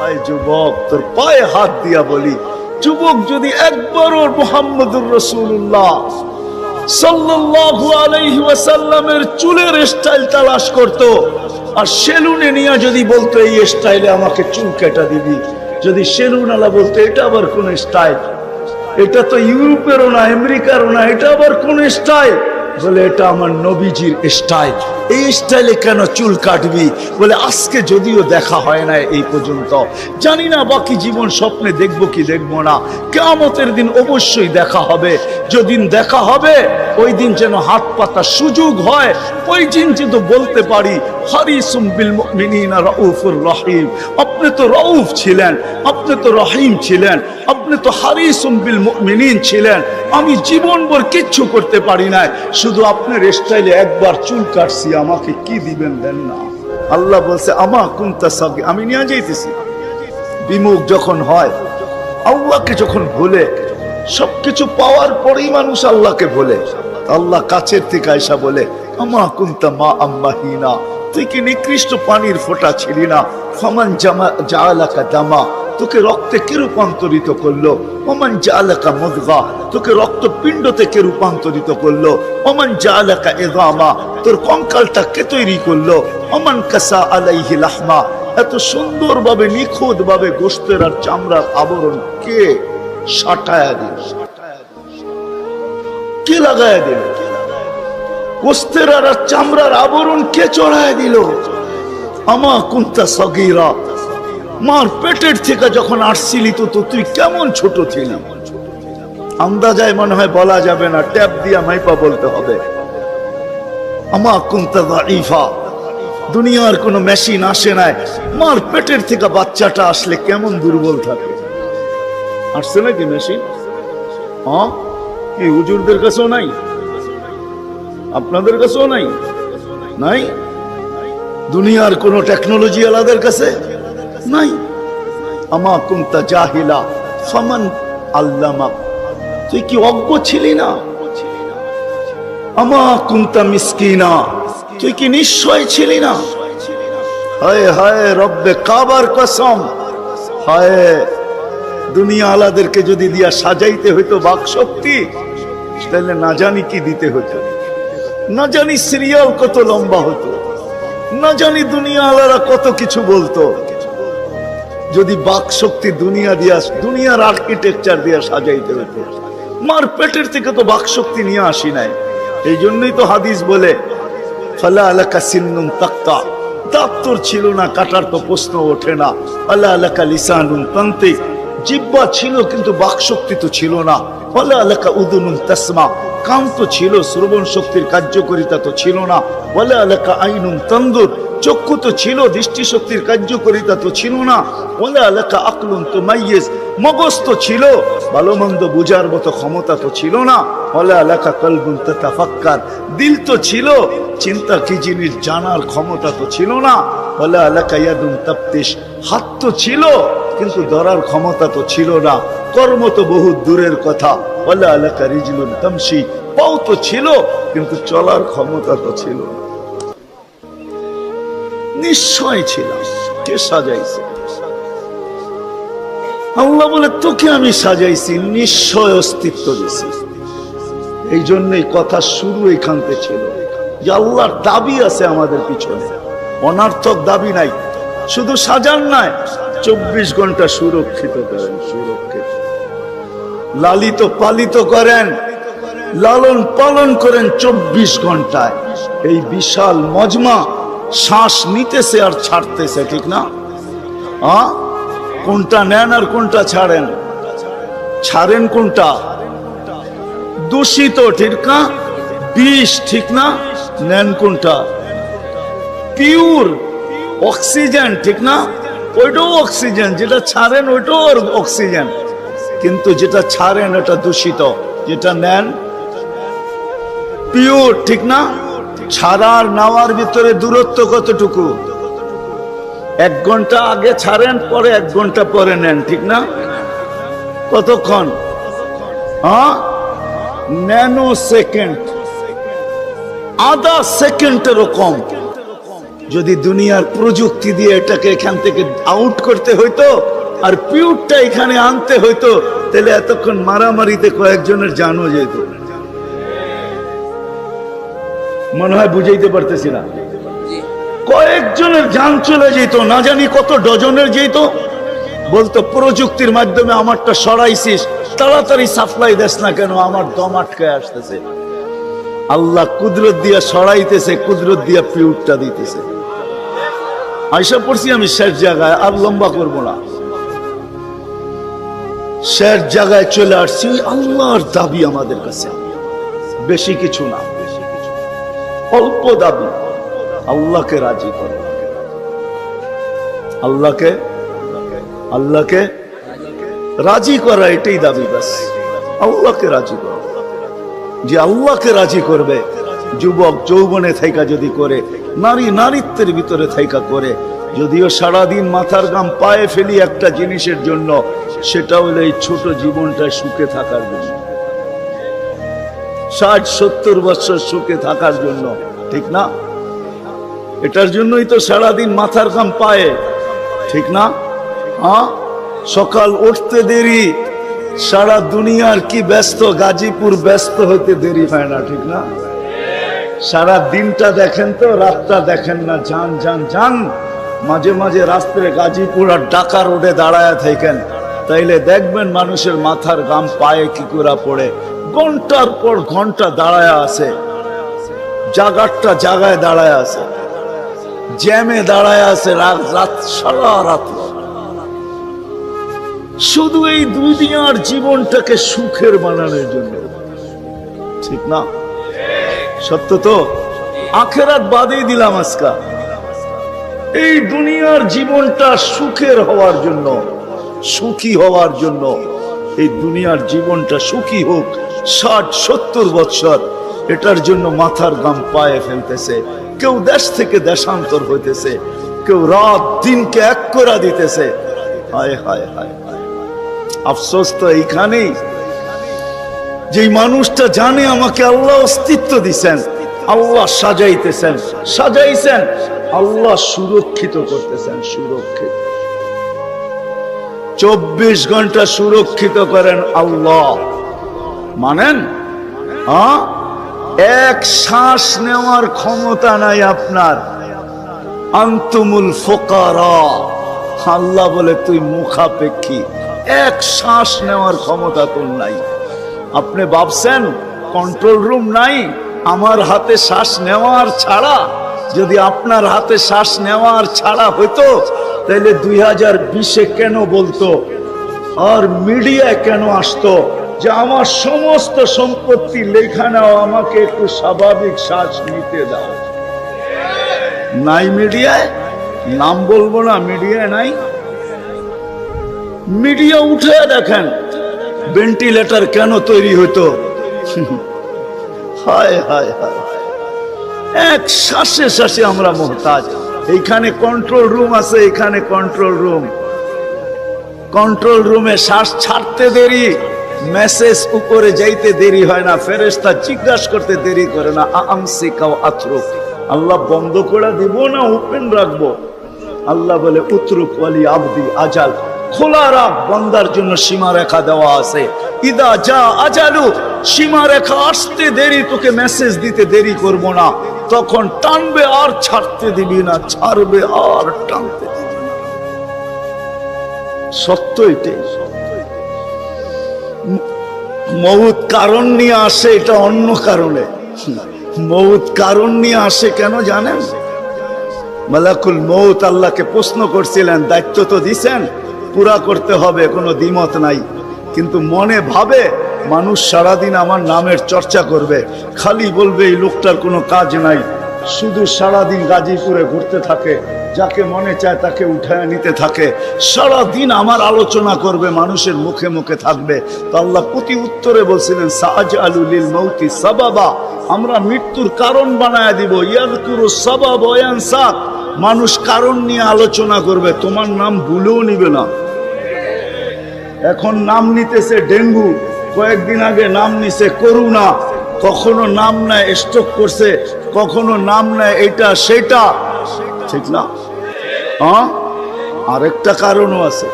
আয় যুবক, তোর পায়ে হাত দিয়া বলি, যুবক যদি একবারও মুহাম্মদুর রাসূলুল্লাহ সাল্লাল্লাহু আলাইহি ওয়াসাল্লামের চুলের স্টাইল তালাশ করত, আর সেলুনে নিয়ে যদি বলতো এই স্টাইলে আমাকে চুল কেটে দিবি, যদি সেলুন আলা বলতো এটা আবার কোন স্টাইল, এটা তো ইউরোপেরও না আমেরিকারও না, এটা আবার কোন স্টাইল, বলে এটা আমার নবীজির স্টাইল, এই স্টাইলে কেন চুল কাটবি? বলে আজকে যদিও দেখা হয় না এই পর্যন্ত, জানি না বাকি জীবন স্বপ্নে দেখবো কি দেখবো না, কিয়ামতের দিন অবশ্যই দেখা হবে, যেদিন দেখা হবে ওই দিন যেন হাত পাতার সুযোগ হয়, ওই দিন যেন বলতে পারি হারিসুম বিল মুমিনিনা রাউফুর রহিম, আপনি তো রাউফ ছিলেন, আপনি তো রহিম ছিলেন, আপনি তো হারিসুম বিল মুমিনিন ছিলেন, আমি জীবনভর কিচ্ছু করতে পারি না, শুধু আপনার স্টাইলে একবার চুল কাটছি, আমাকে কি দিবেন দেন না। আল্লাহ বলছে আমা কুনতা সাগি, আমি নিয়ে যাইতেছি। বিমুখ যখন হয়, আল্লাহকে যখন ভুলে, সবকিছু পাওয়ার পরেই মানুষ আল্লাহকে ভুলে, আল্লাহ কাছের থেকে আয়সা বলে আমা কুনতা মা আম্মাহিনা, তুই কি নিকৃষ্ট পানির ফোঁটা ছিলি না, ফামান জাআলাকা দামা, তোকে রক্তে কে রূপান্তরিত করলো, ওমান জাআলাকা মুদগা, তোকে রক্তপিণ্ড থেকে রূপান্তরিত করলো, ওমান জাআলাকা ইযামা, তোর কঙ্কালটা কে তৈরি করলো, ওমান কাসা আলাইহি লাহমা, এত সুন্দরভাবে নিখুঁতভাবে গোশতের আর চামড়ার আবরণ কে সাটায়া দিল, কে লাগায়া দিল, গোশতের আর চামড়ার আবরণ কে চড়ায়া দিল। আমা কুনতা সাগীরা, মার পেটের থেকে যখন আসছিলি তো তুই কেমন ছোট ছিলি, আন্দাজায় মনে হয় বলা যাবে না, ট্যাপ দিয়া মাইপা বলতে হবে। আমা কুনতা যাইফা, দুনিয়ার কোনো মেশিন আসে নাই, মার পেটের থেকে বাচ্চাটা আসলে কেমন দুর্বল থাকে, আসছে নাকি মেশিন? হ্যাঁ, কি হুজুরদের কাছেও নাই, আপনাদের কাছেও নাই, নাই দুনিয়ার কোন টেকনোলজি আলাদের কাছে নাই। আমা কুনতা জাহিলা ফামান আল্লামাক, তুই কি অজ্ঞ ছিলি না? আমা কুনতা মিসকিনা, তুই কি নিঃস্বয় ছিলি না? হায় হায় রব্বে কাবার কসম, হায় দুনিয়া আলাদেরকে যদি দিয়া সাজাইতে হইতো বাক শক্তি, তাহলে না জানি কি দিতে হতো, না জানি সিরিয়াল কত লম্বা হতো, না জানি দুনিয়া আলারা কত কিছু বলতো, যদি বাক শক্তি দুনিয়া দিয়া, দুনিয়ার আর্কিটেকচার দিয়া সাজাইতে হতো। মার পেটের থেকে তো বাক শক্তি নিয়ে আসি নাই, এই জন্যই তো হাদিস বলে ফালা আলাকা সিন্নুন তাক্তা, দাঁত তোর ছিল না, কাটার তো প্রশ্ন ওঠে না। আলা আলাকা লিসানুন তান্তিক, জিহ্বা ছিল কিন্তু বাক শক্তি তো ছিল না। ফালা আলাকা উদুনুন তাসমা, কান তো ছিল, শ্রবণ শক্তির কার্যকারিতা তো ছিল না। ওয়ালা আলাকা আইনুন তানদুর, চক্ষু তো ছিল, দৃষ্টি শক্তির কার্যকারিতা তো ছিল না। ওয়ালা আলাকা আকলুন তুমাইয়িজ, মগজ তো ছিল, ভালো মন্দ বুঝার মতো ক্ষমতা তো ছিল না। ওয়ালা আলাকা কলবুন তাতাফাক্কার, দিল তো ছিল, চিন্তা কি জিনিস জানার ক্ষমতা তো ছিল না। ওয়ালা আলাকা ইয়াদুন তাফতিশ, হাত তো ছিল কিন্তু ধরার ক্ষমতা তো ছিল না। কর্ম তো বহু দূরের কথা। ওয়ালা আলাকা রিজলুন তামশি, পাও তো ছিল কিন্তু চলার ক্ষমতা তো ছিল না। নিশ্চয় ছিল, কে সাজাইছে? আল্লাহ বলে তোকে আমি সাজাইছি, নিশ্চয় অস্তিত্ব দিছি। এই জন্যই কথা শুরু এখান থেকে ছিল যে আল্লাহর দাবি আছে আমাদের পিছনে, অনার্থক দাবি নাই। শুধু সাজান নাই, 24 ঘন্টা সুরক্ষিত করেন, সুরক্ষিত লালিত পালিত করেন, লালন পালন করেন 24 ঘন্টায়। এই বিশাল মজমা শ্বাস নিতেছে আর ছাড়তেছে, ঠিক না? কোনটা নেন আর কোনটা ছাড়েন? ছাড়েন কোনটা? দূষিত, ঠিক না? বিষ, ঠিক না? নেন কোনটা? পিওর অক্সিজেন, ঠিক না? ওইটাও অক্সিজেন, যেটা ছাড়েন ওইটাও অক্সিজেন, কিন্তু যেটা ছাড়েন ওটা দূষিত, যেটা নেন পিওর, ঠিক না? ছাড়ার নেওয়ার ভিতরে দূরত্ব কতটুকু? 1 ঘন্টা আগে ছাড়েন, পরে 1 ঘন্টা পরে নেন, ঠিক না? কতক্ষণ? ন্যানো সেকেন্ড, আধা সেকেন্ডেরও কম। যদি দুনিয়ার প্রযুক্তি দিয়ে এটাকে এখান থেকে আউট করতে হইতো আর পিউরটা এখানে আনতে হইতো, তাহলে এতক্ষণ মারামারিতে কয়েকজনের জানও যেত। মনে হয় বুঝাইতে পারতেছি না, কয়েকজনের জান চলে যেত, না জানি কত ডজনের যেত। বলতো প্রযুক্তির মাধ্যমে আমারটা সরাইছিস, তাড়াতাড়ি সাপ্লাই দেস না কেন, আমার দম আটকায় আসতেছে। আল্লাহ কুদরত দিয়া সরাইতেছে, কুদরত দিয়া পিউরটা দিতেছে। আয়সা পড়ছি আমি শেষ জায়গায়, আর লম্বা করব না, শেষ জায়গায় চলে আসছি। আল্লাহর দাবি আমাদের কাছে বেশি কিছু না, অল্প দাবি, আল্লাহকে রাজি করো। আল্লাহকে রাজি করা, এটাই দাবি। বাস আল্লাহকে রাজি করো। যে আল্লাহকে রাজি করবে, যুবক যৌবনে থাইকা যদি করে, নারী নারীত্বের ভিতরে থাইকা করে, যদিও সারাদিন মাথার গাম পায়ে ফেলি একটা জিনিসের জন্য, সেটা হলো এই ছোট জীবনটা সুখে থাকার জন্য, 60-70 বছর সুখে থাকার জন্য, ঠিক না? এটার জন্যই তো সারাদিন মাথার গাম পায়ে, ঠিক না? হ্যাঁ, সকাল উঠতে দেরি, সারা দুনিয়ার কি ব্যস্ত, গাজীপুর ব্যস্ত হতে দেরি হয় না, ঠিক না? সারা দিনটা দেখেন তো, রাতটা দেখেন না, যান যান যান। মাঝে মাঝে রাস্তায় গাজীপুর আর ঢাকা রোডে দাঁড়ায় থাকেন, তাইলে দেখবেন মানুষের মাথার গাম পায়ে কি করে পড়ে। ঘন্টার পর ঘন্টা দাঁড়ায় আছে, জাগারটা জাগায় দাঁড়ায় আছে, জ্যামে দাঁড়ায় আছে, রাত সারা রাত, শুধু এই দুনিয়ার জীবনটাকে সুখের বানানোর জন্য, ঠিক না? সত্য তো? আখেরাত বাদেই দিলাম আজকা, এই দুনিয়ার জীবনটা সুখের হওয়ার জন্য, সুখী হওয়ার জন্য, এই দুনিয়ার জীবনটা সুখী হোক 60-70 বছর, এটার জন্য মাথার গাম পায়ে ফেলতেছে। কেউ দেশ থেকে দেশান্তর হইতেছে, কেউ রাত দিনকে এক করে দিতেছে। হায় হায় হায়, আফসোস তো এইখানেই, যে মানুষটা জানে আমাকে আল্লাহ অস্তিত্ব দিচ্ছেন, আল্লাহ সাজাইছেন, আল্লাহ সুরক্ষিত করতেছেন, সুরক্ষিত 24 ঘন্টা সুরক্ষিত করেন আল্লাহ। মানেন? হ্যাঁ, এক শ্বাস নেওয়ার ক্ষমতা নাই আপনার। আনতুমুল ফুকারা, আল্লাহ বলে তুই মুখাপেক্ষী, এক শ্বাস নেওয়ার ক্ষমতা তোর নাই। আপনি ভাবছেন কন্ট্রোল রুম নাই? আমার হাতে শ্বাস নেওয়ার ছাড়া, যদি আপনার হাতে শ্বাস নেওয়ার ছাড়া হইতো, তাহলে 2020-এ কেন বলতো আর মিডিয়ায় কেন আসতো যে আমার সমস্ত সম্পত্তি লেখা নাও, আমাকে একটু স্বাভাবিক শ্বাস নিতে দাও? নাই মিডিয়ায়, নাম বলবো না, মিডিয়ায় নাই। মিডিয়া উঠে দেখেন ভেন্টিলেটর কেন তৈরি হতো। হায় হায় হায়, এক শ্বাসে শ্বাসে আমরা মোহতাজ। এইখানে কন্ট্রোল রুম আছে, এখানে কন্ট্রোল রুমে শ্বাস ছাড়তে দেরি, মেসেজ উপরে যাইতে দেরি হয় না, ফেরেশতা জিজ্ঞাসা করতে দেরি করে না। আমসিকাও আতরুক, আল্লাহ বন্ধ করে দিব না ওপেন রাখবো? আল্লাহ বলে উতরুক ওয়ালি আবদি আজাল, খোলা রাখ, বান্দার জন্য সীমা রেখা দেওয়া আছে। ইদা যা আজালু, সীমা রেখা আসতে দেরি, তোকে মেসেজ দিতে দেরি করব না, তখন টানবে আর ছাড়তে দিবি না, ছাড়বে আর টানতে দিবি না। সত্য এটাই। মউত কারণ নিয়ে আসে, এটা অন্য কারণে। মউত কারণ নিয়ে আসে কেন জানেন? মালাকুল মউত আল্লাহকে প্রশ্ন করছিলেন, দায়িত্ব তো দিছেন, পুরা করতে হবে, কোনো দ্বিমত নাই। কিন্তু মনে ভাবে মানুষ সারাদিন আমার নামের চর্চা করবে, খালি বলবে এই লোকটার কোনো কাজ নাই, শুধু সারাদিন গাজীপুরে ঘুরতে থাকে, যাকে মনে চায় তাকে উঠায় নিতে থাকে, সারাদিন আমার আলোচনা করবে, মানুষের মুখে মুখে থাকবে। তো আল্লাহ প্রতি উত্তরে বলছিলেন সাআজআলু লিল মাউতি সাবাবা, আমরা মৃত্যুর কারণ বানায় দিব। ইয়াযকুরু সাবাব ওয়া ইয়ানসা, মানুষ কারণ নিয়ে আলোচনা করবে, তোমার নাম ভুলেও নিবে না। এখন নাম নিতেছে ডেঙ্গু, কয়েকদিন আগে নাম নিছে করোনা, কখনো নাম নেয় স্ট্রোক করছে, কখনো নাম নেয় এটা সেটা। ঠিক না? হ্যাঁ, আরেকটা কারণও আছে।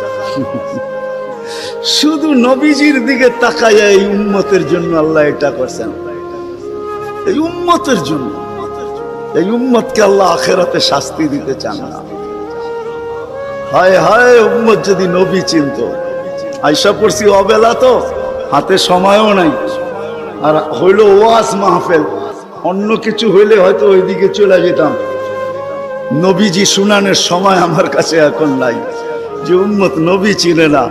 শুধু নবীজির দিকে তাকাইয়া এই উম্মতের জন্য আল্লাহ এটা করছেন, এই উম্মতের জন্য। এই উম্মতকে আল্লাহ আখিরাতে শাস্তি দিতে চান না। হায় হায়, উম্মত যদি নবী চিনত। আয়সা পড়ছি অবেলা, তো হাতে সময়ও নাই, আর হইল ওয়াজ মাহফিল, অন্য কিছু হইলে হয়তো ওইদিকে চলে যেতাম। নবীজি শুনানের সময় আমার কাছে এখন নাই। যে উম্মত নবী চিনে না,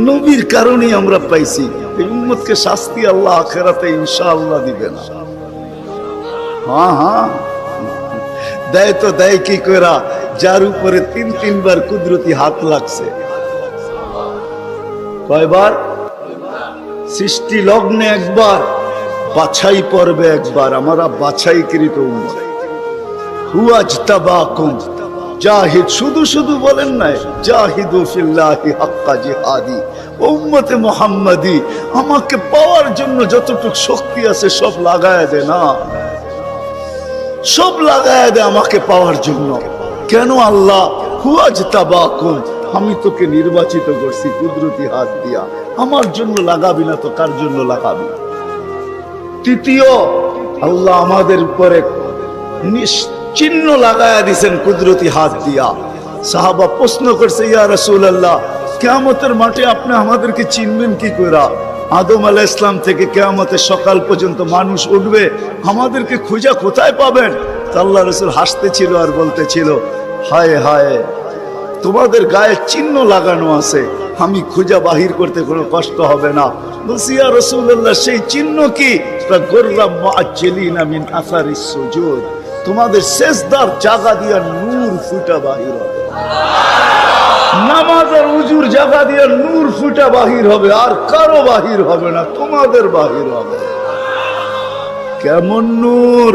নবীর কারণেই আমরা পাইছি। এই উম্মতকে শাস্তি আল্লাহ আখিরাতে ইনশাআল্লাহ দিবে না। হ্যাঁ হ্যাঁ, দেয় তো দেয় কি কইরা, যার উপরে 3 বার কুদরতি হাত লাগছে। কয়বার? সৃষ্টি লগ্নে একবার, বাছাই পর্বে একবার। আমরা বাছাইকৃত উম্মত। হুয়াজতাবাকুম জাহিদ, শুধু শুধু বলেন নাই, জাহিদু ফিল্লাহি হাক্কা জিহাদি। উম্মতে মুহাম্মাদি, আমাকে পাওয়ার জন্য যতটুকু শক্তি আছে সব লাগায় দে না, সব লাগায় দে আমাকে পাওয়ার জন্য। কেন আল্লাহ? হুয়াজতাবাকুম, আমি তোকে নির্বাচিত করছি কুদরতি হাত দিয়া, আমার জন্য লাগাবি না তো কার জন্য লাগাবি? তৃতীয়, আল্লাহ আমাদের উপরে চিহ্ন লাগায়া দিছেন কুদরতি হাত দিয়া। সাহাবা প্রশ্ন করছে, ইয়া রাসূলুল্লাহ, কিয়ামতের মাঠে আপনি আমাদেরকে চিনবেন কি কইরা? আদম আলাইহিস সালাম থেকে কিয়ামতের সকাল পর্যন্ত মানুষ উঠবে, আমাদেরকে খুঁজা কোথায় পাবেন? আল্লাহ রাসূল হাসতেছিল আর বলতেছিল, হায় হায়, তোমাদের গায়ে চিহ্ন লাগানো আছে, আমি খুঁজা বাহির করতে কোনো কষ্ট হবে না। বলছি, ইয়া রাসূলুল্লাহ, সেই চিহ্ন কি? গুররাম মুআজ্জিলিনা মিন আসারিস সুজুদ, তোমাদের সেজদার জায়গা দিয়া নূর ফুটা বাহির হবে। নামাজ আর উজুর জায়গা দিয়া নূর ফুটা বাহির হবে, আর কারো বাহির হবে না, তোমাদের বাহির হবে। কেমন নূর?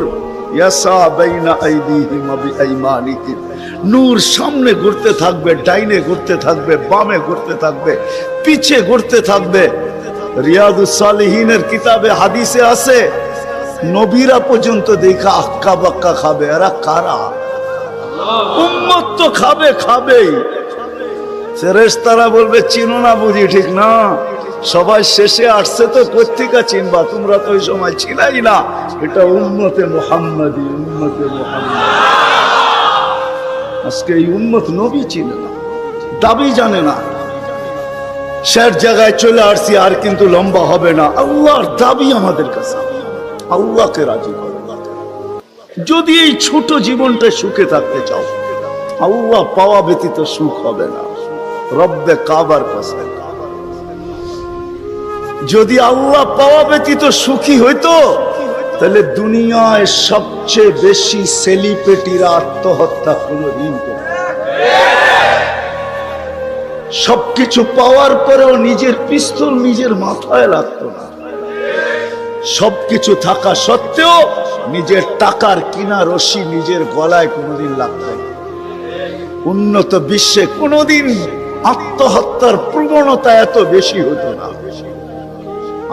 ইয়াসা বাইনা আইদিহিম ওয়া বিআইমানিহিম, নূর সামনে ঘুরতে থাকবে, ডাইনে ঘুরতে থাকবে, বামে ঘুরতে থাকবে, পিছে ঘুরতে থাকবে। রিয়াদুস সালিহিনের কিতাবে হাদিসে আছে, নবীরা পর্যন্ত দেখা আক্কা বাক্কা খাবে। এরা কারা? উম্মত তো খাবে, খাবেই। ফেরেশতারা বলবে, চিনো না বুঝি? ঠিক না, সবাই শেষে আসছে তো কোত্থেকে চিনবা? তোমরা তো ওই সময় ছিলাই না। এটা উম্মতে মুহাম্মাদি, উম্মতে মুহাম্মাদি। আজকে এই উম্মত নবী চিনে না, দাবি জানে না। শেষ জায়গায় চলে আসছি, আর কিন্তু লম্বা হবে না। আল্লাহর দাবি আমাদের কাছে, আল্লাহকে রাজি করো। যদি এই ছোট জীবনটা সুখে থাকতে চাও, আল্লাহ পাওয়া ব্যতীত সুখ হবে না। রব্বে কাবার কাছে যদি আল্লাহ পাওয়া ব্যতীত সুখী হইতো, তাহলে দুনিয়ায় সবচেয়ে বেশি সেলিব্রিটিরা আত্মহত্যা কোনদিন করত। সবকিছু পাওয়ার পরেও নিজের পিস্তল নিজের মাথায় লাগতো না। সবকিছু থাকা সত্ত্বেও নিজের টাকার কিনা রশি নিজের গলায় কোনোদিন লাগতো না। উন্নত বিশ্বে কোনোদিন আত্মহত্যার প্রবণতা এত বেশি হতো না।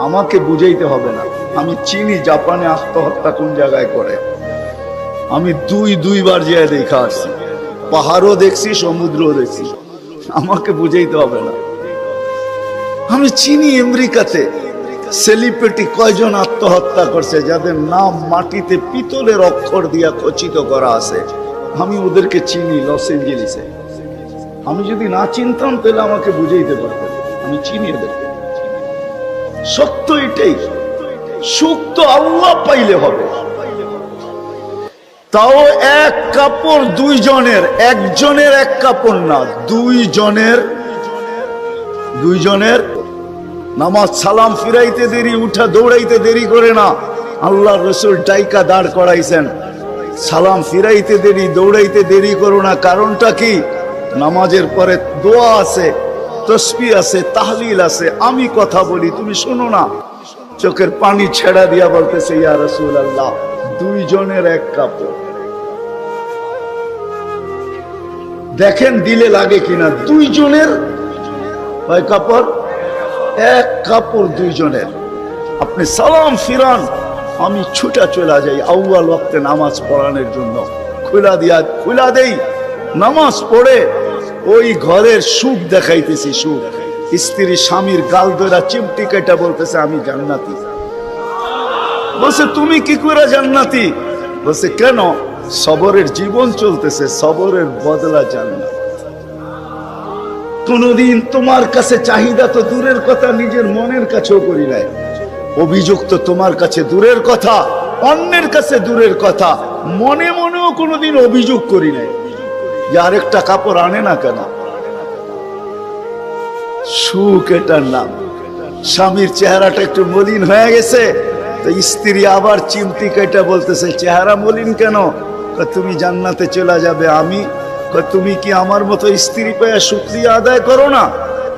আমাকে বুঝাইতে হবে না, আমি চিনি জাপানে আত্মহত্যা কোন জায়গায় করে। আমি দুইবার যেয়ে দেখা আসছি, পাহাড়ও দেখছি, সমুদ্রও দেখছি। আমাকে বুঝাইতে হবে না, আমি চিনি আমেরিকাতে সেলিব্রিটি কয়জন আত্মহত্যা করছে, যাদের নাম মাটিতে পিতলের অক্ষর দিয়া খচিত করা আছে। আমি ওদেরকে চিনি লস এঞ্জেলিসে। আমি যদি না চিনতাম তাহলে আমাকে বুঝাইতে পারতেন। আমি চিনি ওদেরকে। সত্য এটাই, সুখ তো আল্লাহ পাইলে হবে। তাও এক কাপড় দুইজনের, একজনের এক কাপড় না, দুইজনের। নামাজ সালাম ফিরাইতে দেরি, উঠা দৌড়াইতে দেরি করে না। আল্লাহ রসুল ডাইকা দাঁড় করাইছেন, সালাম ফিরাইতে দেরি, দৌড়াইতে দেরি করো না। কারণটা কি? নামাজের পরে দোয়া আছে, তসবিহ আছে, তাহলিল আছে। আমি কথা বলি, তুমি শোনো না। চোখের পানি ছেড়া দিয়া বলতেছে, ইয়া রাসূলুল্লাহ, দুইজনের এক কাপড়। দেখেন দিলে লাগে কিনা। দুইজনের কয় কাপড়? এক কাপড় দুইজনের। আপনি সালাম ফিরান, আমি ছুটা চলে যাই আউয়াল ওয়াক্তে নামাজ পড়ানোর জন্য। খুলা দেই, নামাজ পড়ে ওই ঘরের সুখ দেখাইতেছি, সুখ। স্ত্রী স্বামীর গাল ধরা চিমটি কেটে বলতেছে আমি জান্নাতি। বলছে তুমি কি করে জান্নাতি? বলছে কেন? সবরের জীবন চলতেছে, সবরের বদলা জান্নাত। কোনদিন তোমার কাছে চাহিদা তো দূরের কথা, নিজের মনের কাছেও করি নাই। অভিযোগ তো তোমার কাছে দূরের কথা, অন্যের কাছে দূরের কথা, মনে মনেও কোনোদিন অভিযোগ করি নাই যে আরেকটা কাপড় আনে না কেন। সুখ এটার নাম। স্বামীর চেহারাটা একটু মলিন হয়ে গেছে, তো স্ত্রী আবার চিমটি কেটে বলতেছে চেহারা মলিন কেন? তুমি জান্নাতে চলে যাবে। আমি তুমি কি আমার মতো স্ত্রী পেয়ে শুকরিয়া আদায় করো না?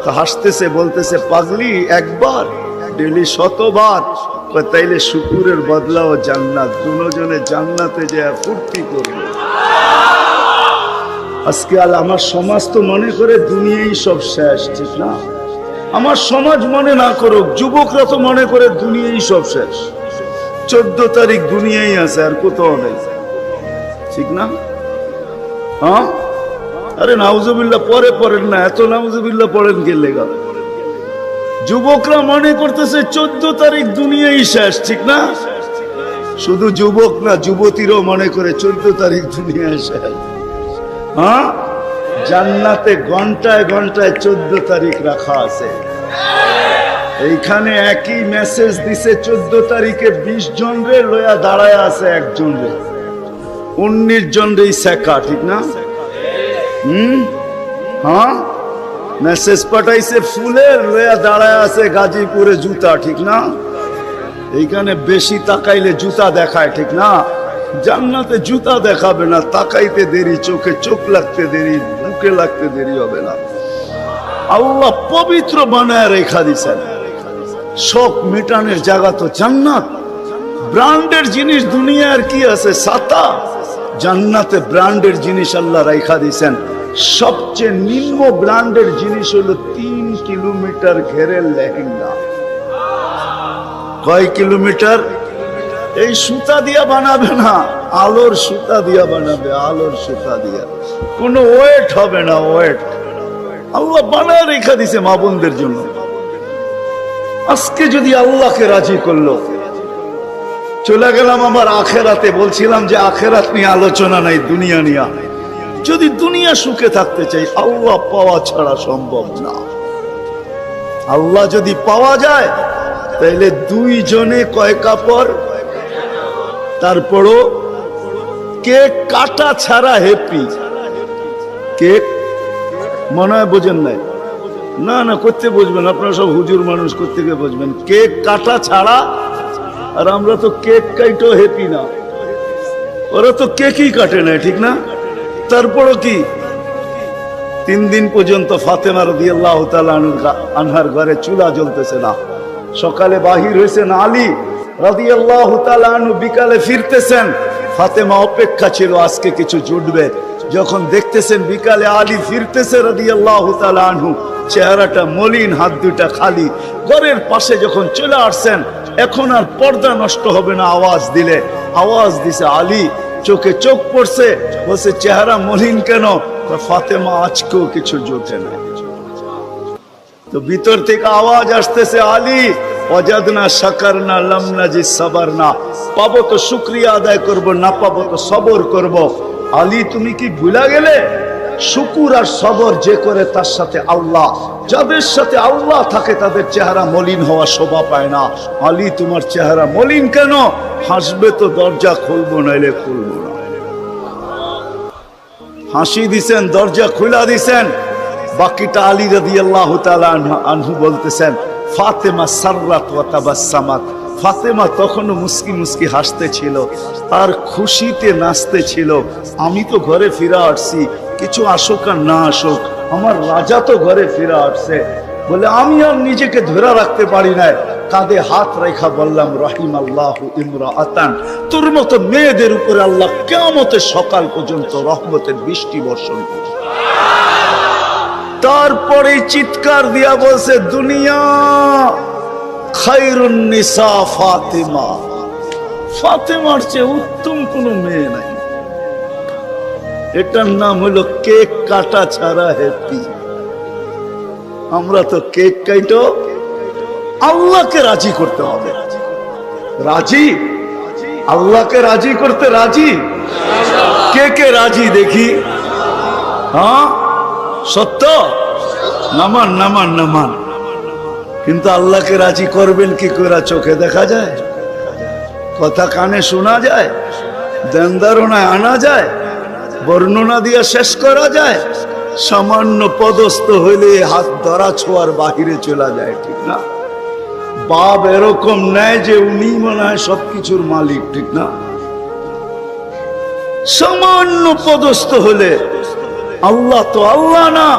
তো হাসতেছে, বলতেছে পাগলি, একবার ডেলি 100 বার। তাইলে শুকুরের বদলাও জান্নাত। দুজনে জান্নাতে যায় ফুর্তি করবে। আজকে আমার সমাজ তো মনে করে দুনিয়াই সব শেষ, ঠিক না? আমার সমাজ মনে না করুক, যুবকরা তো মনে করে দুনিয়াই সব শেষ। 14 তারিখ দুনিয়াই আছে, আর কোথাও নেই, ঠিক না? হ্যাঁ, আরে নাউজুবিল্লাহ পরে পড়েন না, এত নাউজুবিল্লাহ পড়েন কে লেগা? যুবকরা মনে করতেছে 14 তারিখ দুনিয়াই শেষ, ঠিক না? শুধু যুবক না, যুবতীরও মনে করে 14 তারিখ দুনিয়ায় শেষ। হ্যাঁ, জান্নাতে ঘন্টায় ঘন্টায় 14 তারিখ রাখা আছে। এইখানে একই মেসেজ দিছে 14 তারিখে 20 জন রে লয়া দাঁড়ায় আছে, একজন রে 19 জন রে শেখা, ঠিক না? হ্যাঁ, মেসেজ পাঠাইছে ফুলের, লয়া দাঁড়ায় আছে গাজীপুরে জুতা, ঠিক না? এইখানে বেশি তাকাইলে জুতা দেখায়, ঠিক না? জান্নাতে জুতা দেখাবে না, তাকাইতে দেরি, চোখে চোখ লাগতে দেরি, বুকে লাগতে দেরি হবে না। আল্লাহ পবিত্র বানায় রেখা দিছেন। শখ মেটানোর জায়গা তো জান্নাত। ব্র্যান্ডের জিনিস দুনিয়ার কি আছে? ছাতা। জান্নাতে ব্র্যান্ডের জিনিস আল্লাহ রেখা দিছেন। সবচেয়ে নিম্ন ব্র্যান্ডের জিনিস হলো 3 কিলোমিটার ঘেরের লেহেঙ্গা। কয় কিলোমিটার? এই সুতা দিয়া বানাবে না, আলোর সুতা দিয়া বানাবে, আলোর সুতা দিয়া। কোনো ওয়েট হবে না, ওয়েট। আল্লাহ বানায় রেখা দিছে মা বোনদের জন্য। আজকে যদি আল্লাহকে রাজি করলো, চলে গেলাম আমার আখেরাতে। বলছিলাম যে আখেরাত নিয়ে আলোচনা নাই, দুনিয়া নিয়ে। যদি দুনিয়া সুখে থাকতে চাই, আল্লাহ পাওয়া ছাড়া সম্ভব না। আল্লাহ যদি পাওয়া যায়, তাহলে 2 জনে কয় কাপড়? তারপরও কেক কাটা ছাড়া হ্যাপি। কেক মনে হয় বোঝেন নাই? না না, করতে বুঝবেন, আপনারা সব হুজুর মানুষ, করতে গিয়ে বুঝবেন। কেক কাটা ছাড়া। আর আমরা তো কেক কাইটেও হ্যাপি না, ওরা তো কেকই কাটে না, ঠিক না? তারপরও কি 3 দিন পর্যন্ত ফাতেমা রাদিয়াল্লাহু তাআলা আনহার ঘরে চুলা জ্বলতেছে না। সকালে বাহির হয়েছেন আলী রাদিয়াল্লাহু তাআলা আনহু, বিকালে ফিরতেছেন। ফাতেমা অপেক্ষা ছিল আজকে কিছু জুটবে। যখন দেখতেছেন বিকালে আলী ফিরতেছে রাদিয়াল্লাহু তাআলা আনহু, চেহারাটা মলিন, হাত দুটা খালি। ঘরের পাশে যখন চলে আসছেন, এখন আর পর্দা নষ্ট হবে না আওয়াজ দিলে। আওয়াজ দিছে আলী, চোখে চোখ পড়ছে, বলছে চেহারা মলিন কেন? ফাতেমা আজকেও কিছু জোটে না। তো ভিতর থেকে আওয়াজ আসতেছে আলী, ওয়াজাদনা শাকারনা লাম নাজি সাবারনা। পাবো তো শুকরিয়া আদায় করব, না পাবো তো সবর করব। আলী তুমি কি ভুলা গেলে? শুকুর আর সবর যে করে তার সাথে আল্লাহ। যাদের সাথে আল্লাহ থাকে তাদের চেহারা মলিন হওয়া শোভা পায় না। আলী তোমার চেহারা মলিন কেন? হাসবে তো দরজা খুলবো, নাইলে খুলবো না। হাসি দিছেন, দরজা খুলা দিছেন। বাকিটা আলী রাদিয়াল্লাহু তাআলা আনহু বলতেছেন ফাতেমা সাররাত ওয়া তাবাসসামাত। ফাতেমা তখনও মুস্কি মুস্কি হাসতে ছিল আর খুশিতে নাচতে ছিল। আমি তো ঘরে ফিরে আসছি, কিছু আসুক আর না আসুক, আমার রাজা তো ঘরে ফিরে আসছে। বলে আমি আর নিজেকে ধরে রাখতে পারি না, কাঁধে হাত রেখা বললাম রাহিমাল্লাহু ইমরাআতান। তোর মতো মেয়েদের উপরে আল্লাহ কিয়ামতের সকাল পর্যন্ত রহমতের বৃষ্টি বর্ষণ করবে। তারপরে চিৎকার দিয়া বলছে দুনিয়া খায়রুন নিসা ফাতেমা। ফাতেমার চেয়ে উত্তম কোন মেয়ে নাই। এটার নাম হলো কেক কাটা ছাড়া হ্যাপি। আমরা তো কেক কাটো আল্লাহকে রাজি করতে হবে। রাজি? আল্লাহকে রাজি করতে রাজি? কে কে রাজি দেখি? হ্যাঁ সত্য? নামান নামান নামান। কিন্তু আল্লাহকে রাজি করবেন কি করে? চোখে দেখা যায়? কথা কানে শোনা যায়? ধ্যান ধারণায় আনা যায়? বর্ণনা দিয়ে শেষ করা যায়? সামান্য পদস্থ হইলে হাত ধরা ছোঁয়ার বাহিরে চলে যায়, ঠিক না? বাপ এরকম নেয় যে উনি মনে হয় সবকিছুর মালিক, ঠিক না? সামান্য পদস্থ হলে আল্লাহ তো আল্লাহ না,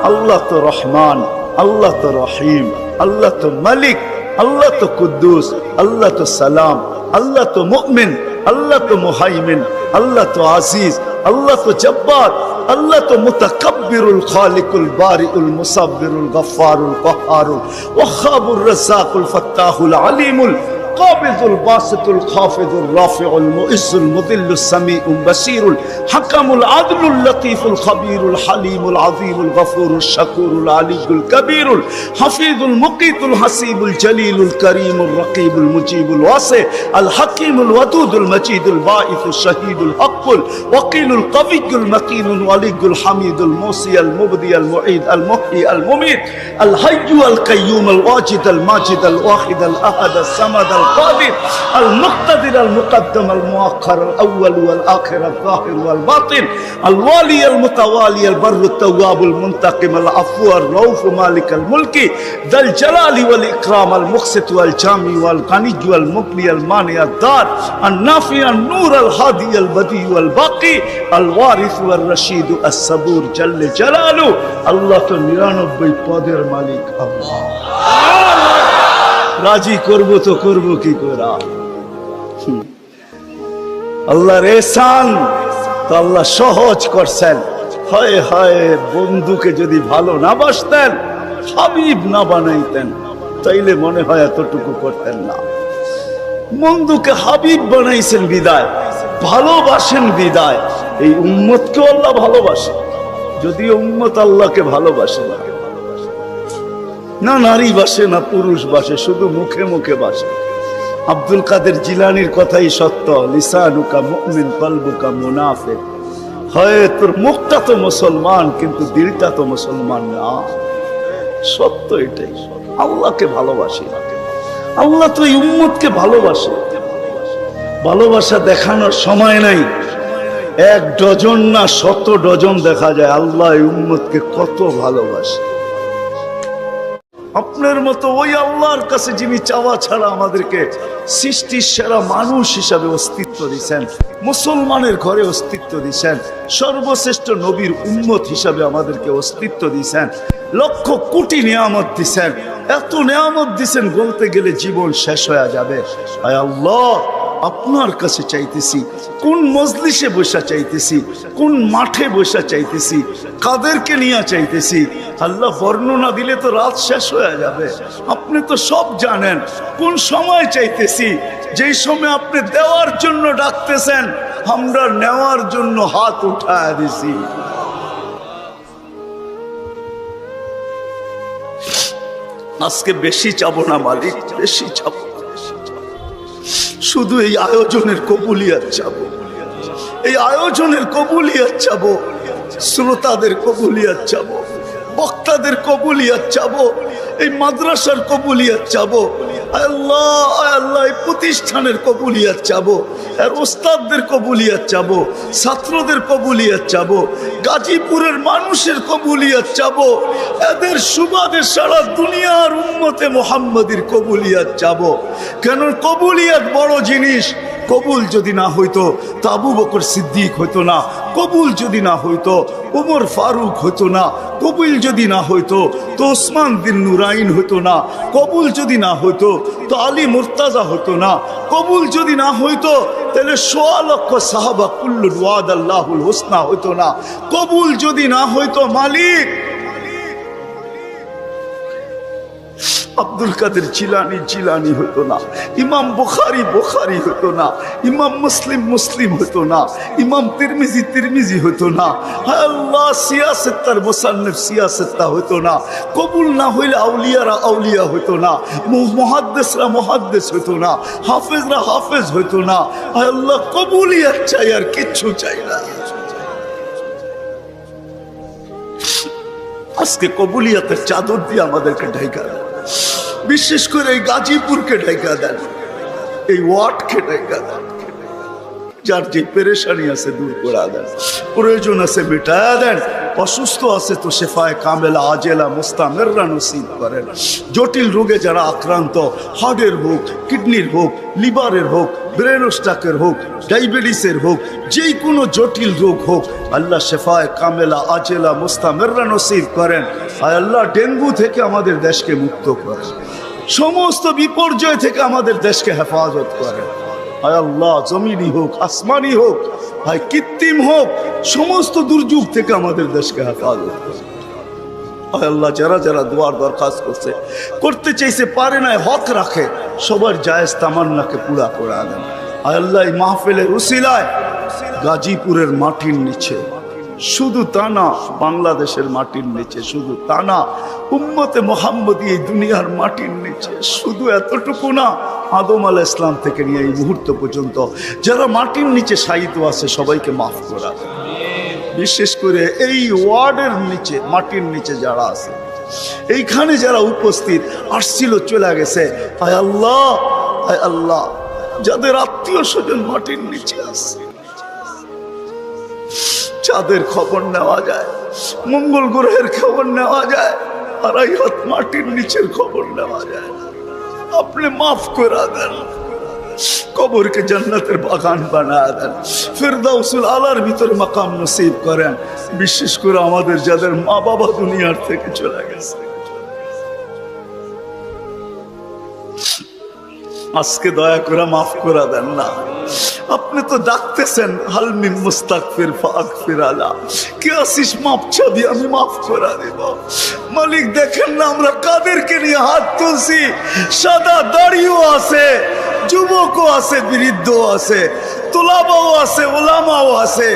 আল্লাহ তো রহমান, আল্লাহ তো রহিম, আল্লাহ তো মালিক, আল্লাহ তো কুদ্দুস, আল্লাহ তো সালাম, আল্লাহ তো মুমিন, আল্লাহ তো মুহাইমিন, আল্লাহ তো আজিজ, আল্লাহ তো জব্বার, আল্লাহ তো মুতাকাব্বিরুল খালিকুল বারিউল মুসাব্বিরুল গফফারুল কহ্হারুল ওয়াহ্হাবুর রাজ্জাকুল ফাত্তাহুল আলিমুল القابض الباسط الخافض الرافع المؤز المذل السميع البصير الحكم العدل اللطيف الخبير الحليم العظيم الغفور الشكور العلي الكبير الحفيظ المقيت الحسيب الجليل الكريم الرقيب المجيب الواسع الحكيم الودود المجيد الباعث الشهيد الحق الوكيل القوي المتين الولي الحميد الموصي المبدي المعيد المحيي المميت الحي القيوم الواجد الماجد الواحد الأحد الصمد القادر المقتدر المقدم المؤخر الأول والآخر الظاهر والباطن الوالي المتوالي البر التواب المنتقم العفو الرؤوف مالك الملك ذا الجلال والإكرام المقسط والجامع والغني والمغني المانع الدار النافع النور الهادي البديع والباقي الوارث والرشيد الصبور جل جلاله الله তো 99 পদের মালিক আল্লাহ। রাজি করবো তো করবো কি করে? আল্লাহর এহসান তো আল্লাহ সহজ করছেন। হায় হায়, বন্ধুকে যদি ভালো না বাসতেন, হাবিব না বানাইতেন, তাইলে মনে হয় এতটুকু করতেন না। বন্ধুকে হাবিব বানাইছেন বিদায়, ভালোবাসেন বিদায়। এই উম্মতকে আল্লাহ ভালোবাসে, যদিও উম্মত আল্লাহকে ভালোবাসে না। না নারী বাসে না পুরুষ বাসে, শুধু মুখে মুখে বাসে। আব্দুল কাদের জিলানির কথাই সত্য, লিসানুকা মুমিন কলবুকা মুনাফিক। হয় তোর মুখটা তো মুসলমান কিন্তু দিলটা তো মুসলমান না। সত্য এটাই। আল্লাহকে ভালোবাসি, আল্লাহ তো এই উম্মতকে ভালোবাসে। ভালোবাসা দেখানোর সময় নাই। 1 ডজন না 100 ডজন দেখা যায় আল্লাহ এই উম্মতকে কত ভালোবাসে। আপনার মতো ওই আল্লাহর কাছে যিনি চাওয়া ছাড়া আমাদেরকে সৃষ্টির সেরা মানুষ হিসাবে অস্তিত্ব দিয়েছেন, মুসলমানের ঘরে অস্তিত্ব দিয়েছেন, সর্বশ্রেষ্ঠ নবীর উম্মত হিসাবে আমাদেরকে অস্তিত্ব দিয়েছেন, লক্ষ কোটি নিয়ামত দিয়েছেন। এত নিয়ামত দিয়েছেন বলতে গেলে জীবন শেষ হয়ে যাবে। আয় আল্লাহ, আপনার কাছে চাইতেছি, কোন মজলিসে বসা চাইতেছি, কোন মাঠে বসা চাইতেছি, কাদেরকে নিয়ে চাইতেছি। আল্লাহ বর্ণনা দিলে তো রাত শেষ হয়ে যাবে। আপনি তো সব জানেন। কোন সময় চাইতেছি, যেই সময় আপনি দেওয়ার জন্য ডাকতেছেন, আমরা নেওয়ার জন্য হাত উঠায় দিছি। আজকে বেশি চাবো না মালিক, বেশি চাবো। শুধু এই আয়োজনের কবুলিয়াত চাবো, এই আয়োজনের কবুলিয়াত চাবো, শ্রোতাদের কবুলিয়াত চাবো, বক্তাদের কবুলিয়াত চাবো, এই মাদ্রাসার কবুলিয়াত চাবো। আল্লাহ আল্লাহ, এই প্রতিষ্ঠানের কবুলিয়াত চাবো, আর ওস্তাদদের কবুলিয়াত চাবো, ছাত্রদের কবুলিয়াত চাবো, গাজীপুরের মানুষের কবুলিয়াত চাবো, এদের সুবাদে সারা দুনিয়ার উম্মতে মুহাম্মাদির কবুলিয়াত চাবো। কেন কবুলিয়াত বড় জিনিস। কবুল যদি না হইতো তো আবু বকর সিদ্দিক হইতো না, কবুল যদি না হইতো উমর ফারুক হইতো না, কবুল যদি না হইতো তো ওসমান বিন নুরাইন হইতো না, কবুল যদি না হইতো তো আলী মুর্তাজা হইতো না, কবুল যদি না হইতো তাহলে 1.25 লক্ষ সাহাবা কুল্লুল ওয়াদাল্লাহুল হুসনা হইতো না, কবুল যদি না হইতো মালিক আব্দুল কাদের জিলানি জিলানি হতো না, ইমাম বুখারী বুখারী হতো না, ইমাম মুসলিম মুসলিম হতো না, ইমাম তিরমিজি তিরমিজি হতো না। হায় আল্লাহ, সিয়াসেত্তার মুসান্নিফ সিয়াসেত্তা হতো না। কবুল না হইলে আউলিয়ারা আউলিয়া হতো না, মুহাদ্দিসরা মুহাদ্দিস হতো না, হাফেজরা হাফেজ হতো না। হায় আল্লাহ, কবুলিয়াত চাই, আর কিচ্ছু চাই না। আজকে কবুলিয়াতের চাদর দিয়ে আমাদেরকে ঢাকা দেন, বিশেষ করে এই গাজীপুরকে ঢাকা দেন, এই ওয়ার্ডকে ঢাকা দেন। যার যে পেরেশানি আছে দূর করে দেন, প্রয়োজন আছে মেটায়া দেন, অসুস্থ আছে তো শেফায়ে কামেলা আজেলা মুস্তামেররা নসিব করেন। জটিল রোগে যারা আক্রান্ত, হার্টের হোক, কিডনির হোক, লিভারের হোক, ব্রেন স্ট্রোকের হোক, ডায়াবেটিসের হোক, যে কোনো জটিল রোগ হোক, আল্লাহ শেফায়ে কামেলা আজেলা মুস্তামেররা নসিব করেন। আর আল্লাহ ডেঙ্গু থেকে আমাদের দেশকে মুক্ত করেন, সমস্ত বিপর্যয় থেকে আমাদের দেশকে হেফাজত করেন। হায় আল্লাহ, জমিনি হোক, আসমানি হোক, হায় কৃত্রিম হোক, সমস্ত দুর্যোগ থেকে আমাদের দেশকে হেফাজত করেন। হায় আল্লাহ, যারা যারা দোয়ার দরখাস্ত করতে চাইছে পারে না, হক রাখে, সবার জায়েজ তামান্নাকে পুরা করে আনেন। হায় আল্লাহ, এই মাহফিলের উসিলায় গাজীপুরের মাটির নিচে, শুধু তা না বাংলাদেশের মাটির নিচে, শুধু তা না উম্মতে মুহাম্মদী এই দুনিয়ার মাটির নিচে, শুধু এতটুকু না, আদম আলাইহিস সালাম থেকে নিয়ে এই মুহূর্ত পর্যন্ত যারা মাটির নিচে শায়িত আছে সবাইকে মাফ করা, বিশেষ করে এই ওয়ার্ডের নিচে মাটির নিচে যারা আছে, এইখানে যারা উপস্থিত আসছিল চলে গেছে, হায় আল্লাহ, হায় আল্লাহ, যাদের আত্মীয় স্বজন মাটির নিচে আছে, চাঁদের খবর নেওয়া যায়, মঙ্গল গ্রহের খবর নেওয়া যায়, আর এই মাটির নিচের খবর নেওয়া যায়। আপনি মাফ করে দেন, কবরকে জান্নাতের বাগান বানায় দেন, ফিরদাউসুল আলার ভিতরে মাকাম নসিব করেন। বিশেষ করে আমাদের যাদের মা বাবা দুনিয়ার থেকে চলে গেছে, আজকে দয়া করে মাফ করে দেন না। আপনি তো ডাকতেছেন, হালমিন মুস্তাগফির ফাগফির আলা, কে আসিস মাফ চাবি, আমি মাফ করে দেব। মালিক দেখেন না আমরা কাদেরকে নিয়ে হাত তুলছি, সাদা দাড়িও আছে, যুবকও আছে, বৃদ্ধও আছে, তোলাবাও আছে, ওলামাও আছে,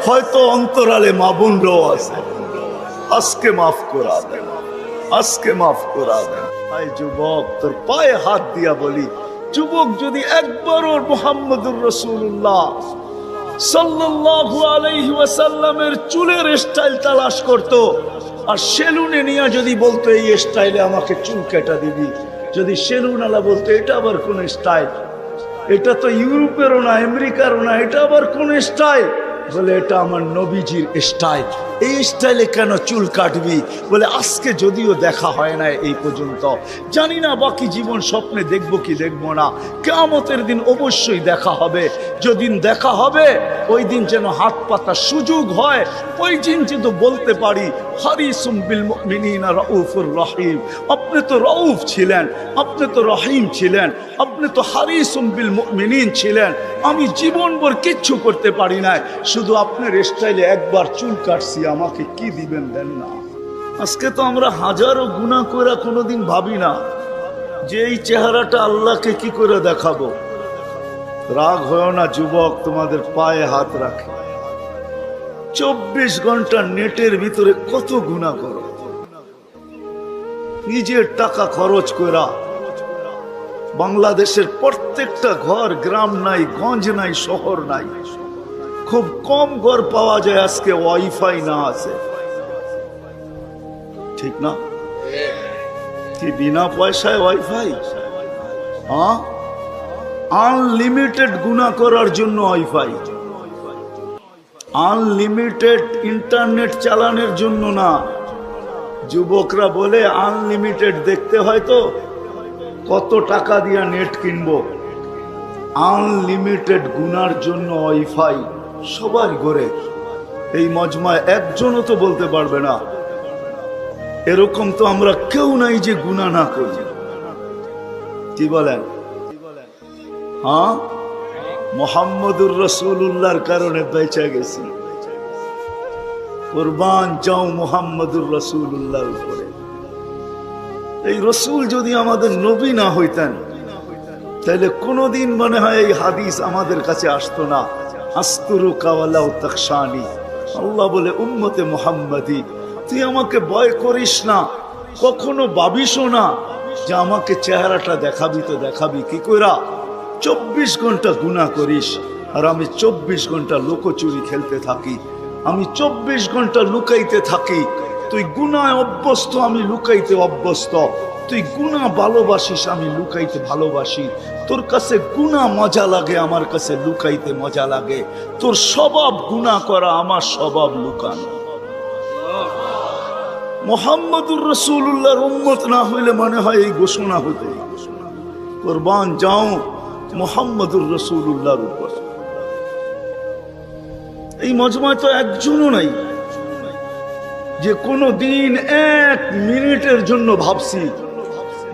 হয়তো অন্তরালে মা বোনরাও আছে। আজকে মাফ করা দেন, আজকে মাফ করা দেন। আয় যুবক, তোর পায়ে হাত দিয়া বলি, যুবক যদি একবারও মুহাম্মদুর রাসূলুল্লাহ সাল্লাল্লাহু আলাইহি ওয়াসাল্লামের চুলের স্টাইল তালাশ করত, আর সেলুনে নিয়ে যদি বলতো এই স্টাইলে আমাকে চুল কেটে দিবি, যদি সেলুন আলা বলতো এটা আবার কোন স্টাইল, এটা তো ইউরোপেরও না, আমেরিকারও না, এটা আবার কোন স্টাইল, বলে এটা আমার নবীজির স্টাইল, এই স্টাইলে কেন চুল কাটবি? বলে আজকে যদিও দেখা হয় না এই পর্যন্ত, জানি না বাকি জীবন স্বপ্নে দেখবো কি দেখবো না, কিয়ামতের দিন অবশ্যই দেখা হবে। যেদিন দেখা হবে ওই দিন যেন হাত পাতার সুযোগ হয়, ওই দিন যেন বলতে পারি হারিসুম বিল মুমিনিনা রাউফুর রহিম। আপনি তো রউফ ছিলেন, আপনি তো রহিম ছিলেন, আপনি তো হারিসুম বিল মুমিনিন ছিলেন। আমি জীবনভর কিচ্ছু করতে পারি না, শুধু আপনার স্টাইলে একবার চুল কাটছি, আমাকে কি দিবেন দেন না। আজকে তো আমরা হাজারো গুনাহ করে কোনোদিন ভাবি না যে এই চেহারাটা আল্লাহকে কি করে দেখাবো। রাগ হয় না যুবক, তোমাদের পায়ে হাত রাখে, 24 ঘন্টা নেটের ভিতরে কত গুনাহ করো, নিজের টাকা খরচ করা। বাংলাদেশের প্রত্যেকটা ঘর, গ্রাম নাই, গঞ্জ নাই, শহর নাই, খুব কম ঘর পাওয়া যায় আজকে ওয়াইফাই না আছে, ঠিক না? কি বিনা পয়সায় ওয়াইফাই? হ্যাঁ, আনলিমিটেড গুনাহ করার জন্য ওয়াইফাই, আনলিমিটেড ইন্টারনেট চালানোর জন্য না। যুবকরা বলে আনলিমিটেড দেখতে হয় তো কত টাকা দিয়া নেট কিনবো, আনলিমিটেড গুনার জন্য ওয়াইফাই সবার ঘরে। এই মজমায় একজনও তো বলতে পারবে না এরকম তো আমরা কেউ নাই যে গুনাহ না করি। কি বলেন? হ্যাঁ, মুহাম্মদুর রাসূলুল্লাহর কারণে বেঁচে গেছি। কুরবান যাও মুহাম্মদুর রাসূলুল্লাহর উপরে। এই রসুল যদি আমাদের নবী না হইতেন তাহলে কোনোদিন মনে হয় এই হাদিস আমাদের কাছে আসতো না। আস্তুরু কাওয়ালাউ তাকশানি, আল্লাহ বলে উম্মতে মুহাম্মাদি তুই আমাকে ভয় করিস না, কখনো ভাবিসও না যে আমাকে চেহারাটা দেখাবি। তো দেখাবি কি কইরা? 24 ঘন্টা গুনাহ করিস আর আমি 24 ঘন্টা লুকোচুরি খেলতে থাকি, আমি 24 ঘন্টা লুকাইতে থাকি। তুই গুনায় অভ্যস্ত, আমি লুকাইতে অভ্যস্ত। তুই গুনাহ ভালোবাসিস, আমি লুকাইতে ভালোবাসি। তোর কাছে গুনাহ মজা লাগে, আমার কাছে লুকাইতে মজা লাগে। তোর স্বভাব গুনাহ করা, আমার স্বভাব লুকানো। মুহাম্মদুর রাসূলুল্লাহর উম্মত না হইলে মনে হয় এই ঘোষণা হতো, কুরবান যাও মুহাম্মদুর রাসূলুল্লাহর উপর। এই মজমায় তো একজনও নাই যে কোনো দিন 1 মিনিটের জন্য ভাবছি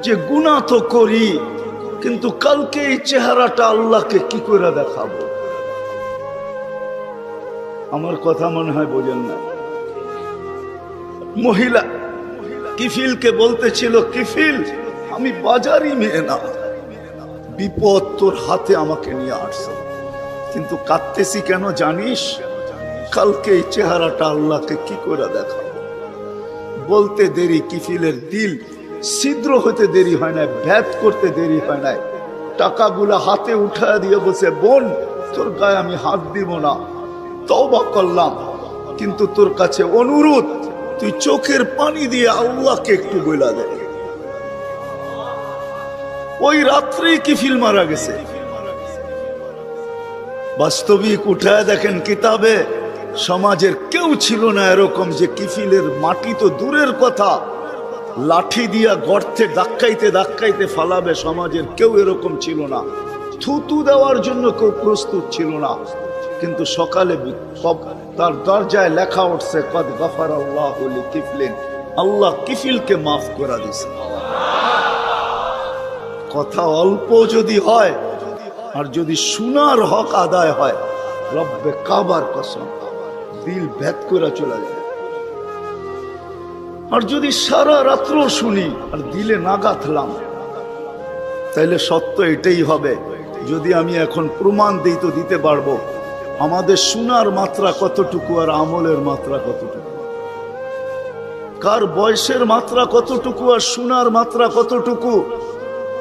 যে গুনাহ তো করি, কিন্তু কালকে এই চেহারাটা আল্লাহকে কি করে দেখাবো। আমার কথা মনে হয় বোঝেন না। মহিলা কিফিলকে বলতেছিল, কিফিল আমি বাজারি মেয়ে না, বিপদ তোর হাতে আমাকে নিয়ে আসছে, কিন্তু কাঁদতেছি কেন জানিস? কালকে এই চেহারাটা আল্লাহকে কি করে দেখাবো। বলতে দেরি কিফিলের দিল ছিদ্র হতে দেরি হয় না, ভেদ করতে দেরি হয় না। টাকাগুলা হাতে উঠায় দিয়ে বসে, বোন তোর গায়ে আমি হাত দিব না, তওবা করলাম, কিন্তু তোর কাছে অনুরোধ তুই চোখের পানি দিয়ে আল্লাহকে একটু বইলা দে। ওই রাত্রেই কিফিল মারা গেছে। বাস্তবিক উঠায় দেখেন কিতাবে, সমাজের কেউ ছিল না এরকম যে কিফিলের মাটি তো দূরের কথা, লাঠি দিয়া গর্তে ধাক্কাইতে ধাক্কাইতে ফালাবে, সমাজের কেউ এরকম ছিল না। থুতু দেওয়ার জন্য কেউ প্রস্তুত ছিল না। কিন্তু সকালে তার দরজায় লেখা উঠছে, কদ গফারাল্লাহু লিকিফলিন, আল্লাহ কিফিলকে মাফ করে দিয়েছে। কথা অল্প যদি হয় আর যদি শোনার হক আদায় হয়, রব্বে কাবার কসম দিল ভেদ করে চলে যায়। আর যদি সারা রাত্র শুনি আর দিলে না গাঁথলাম, তাইলে সত্য এটাই হবে। যদি আমি এখন প্রমাণ দিই তো দিতে পারবো আমাদের শোনার মাত্রা কতটুকু আর আমলের মাত্রা কতটুকু, কার বয়সের মাত্রা কতটুকু আর শোনার মাত্রা কতটুকু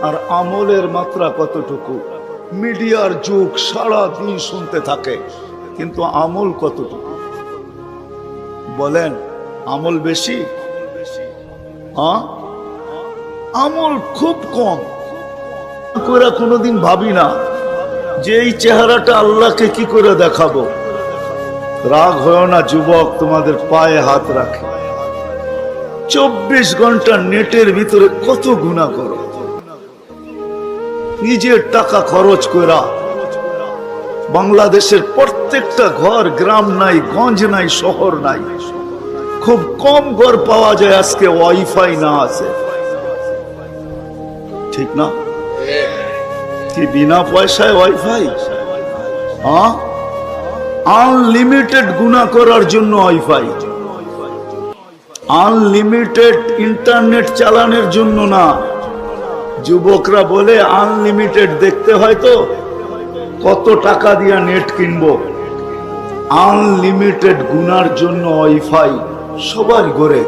আর আমলের মাত্রা কতটুকু। মিডিয়ার যুগ, সারা দিন শুনতে থাকে, কিন্তু আমল কতটুকু বলেন? আমল বেশি? আমল খুব কম। করে কোনোদিন ভাবি না যে এই চেহারাটা আল্লাহকে কি করে দেখাবো। রাগ হয় না যুবক, তোমাদের পায়ে হাত রাখে। 24 ঘন্টা নেটের ভিতরে কত গুনাহ করো, নিজের টাকা খরচ করা। বাংলাদেশের প্রত্যেকটা ঘর, গ্রাম নাই, গঞ্জ নাই, শহর নাই, খুব কম ঘর পাওয়া যায় আজকে ওয়াইফাই না আছে, ঠিক না? কি বিনা পয়সায় ওয়াইফাই? আনলিমিটেড গুনাহ করার জন্য ওয়াইফাই, আনলিমিটেড ইন্টারনেট চালানোর জন্য না। যুবকরা বলে আনলিমিটেড দেখতে হয় তো কত টাকা দিয়া নেট কিনবো। আনলিমিটেড গুনার জন্য ওয়াইফাই সবার ঘরে।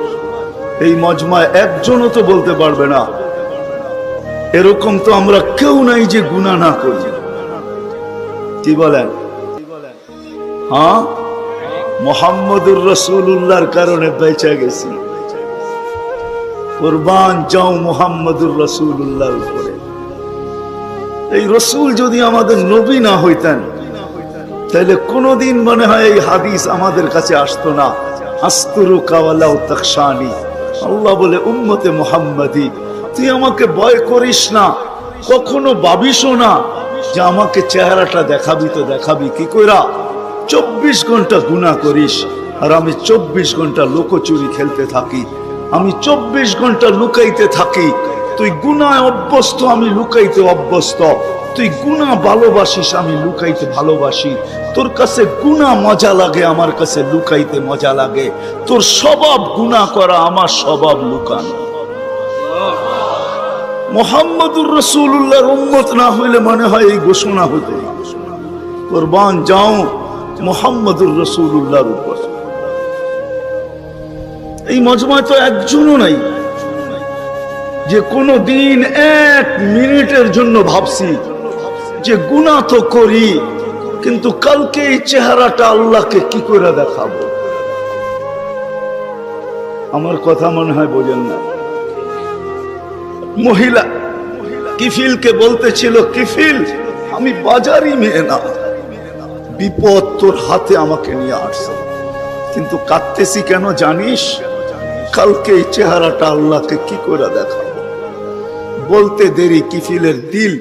এই মজমায় একজনও তো বলতে পারবে না এরকম তো আমরা কেউ নাই যে গুনাহ না করি। কি বলেন? হ্যাঁ, মুহাম্মদুর রাসূলুল্লাহর কারণে বেঁচে গেছি। কুরবান যাও মুহাম্মদুর রাসূলুল্লাহর উপরে। এই রসুল যদি আমাদের নবী না হইতেন তাহলে কোনোদিন মনে হয় এই হাদিস আমাদের কাছে আসতো না। আস্তুরু কাওয়ালাউ তাকশানি, আল্লাহ বলে উম্মতে মুহাম্মাদি তুই আমাকে ভয় করিস না, কখনো ভাবিসও না যে আমাকে চেহারাটা দেখাবি। তো দেখাবি কি কইরা? 24 ঘন্টা গুনাহ করিস আর আমি 24 ঘন্টা লুকোচুরি খেলতে থাকি, আমি 24 ঘন্টা লুকাইতে থাকি। তুই গুনায় অভ্যস্ত, আমি লুকাইতে অভ্যস্ত। তুই গুনাহ ভালোবাসিস, আমি লুকাইতে ভালোবাসি। তোর কাছে গুনাহ মজা লাগে, আমার কাছে লুকাইতে মজা লাগে। তোর স্বভাব গুনাহ করা, আমার স্বভাব লুকানো। মুহাম্মদুর রাসূলুল্লাহর উম্মত না হইলে মনে হয় এই ঘোষণা হতো, কুরবান যাও মুহাম্মদুর রাসূলুল্লাহর উপর। এই মজমায় তো একজনও নাই যে কোনো দিন এক মিনিটের জন্য ভাবছি যে গুনাহ তো করি, কিন্তু কালকে এই চেহারাটা আল্লাহকে কি করে দেখাবো। আমার কথা মনে হয় বোঝেন না। মহিলা কিফিলকে বলতেছিল, কিফিল আমি বাজারি মেয়ে না, বিপদ তোর হাতে আমাকে নিয়ে আসছে, কিন্তু কাঁদতেছি কেন জানিস? কালকে এই চেহারাটা আল্লাহকে কি করে দেখাবো। বলতে দেরি কিফিলের দিল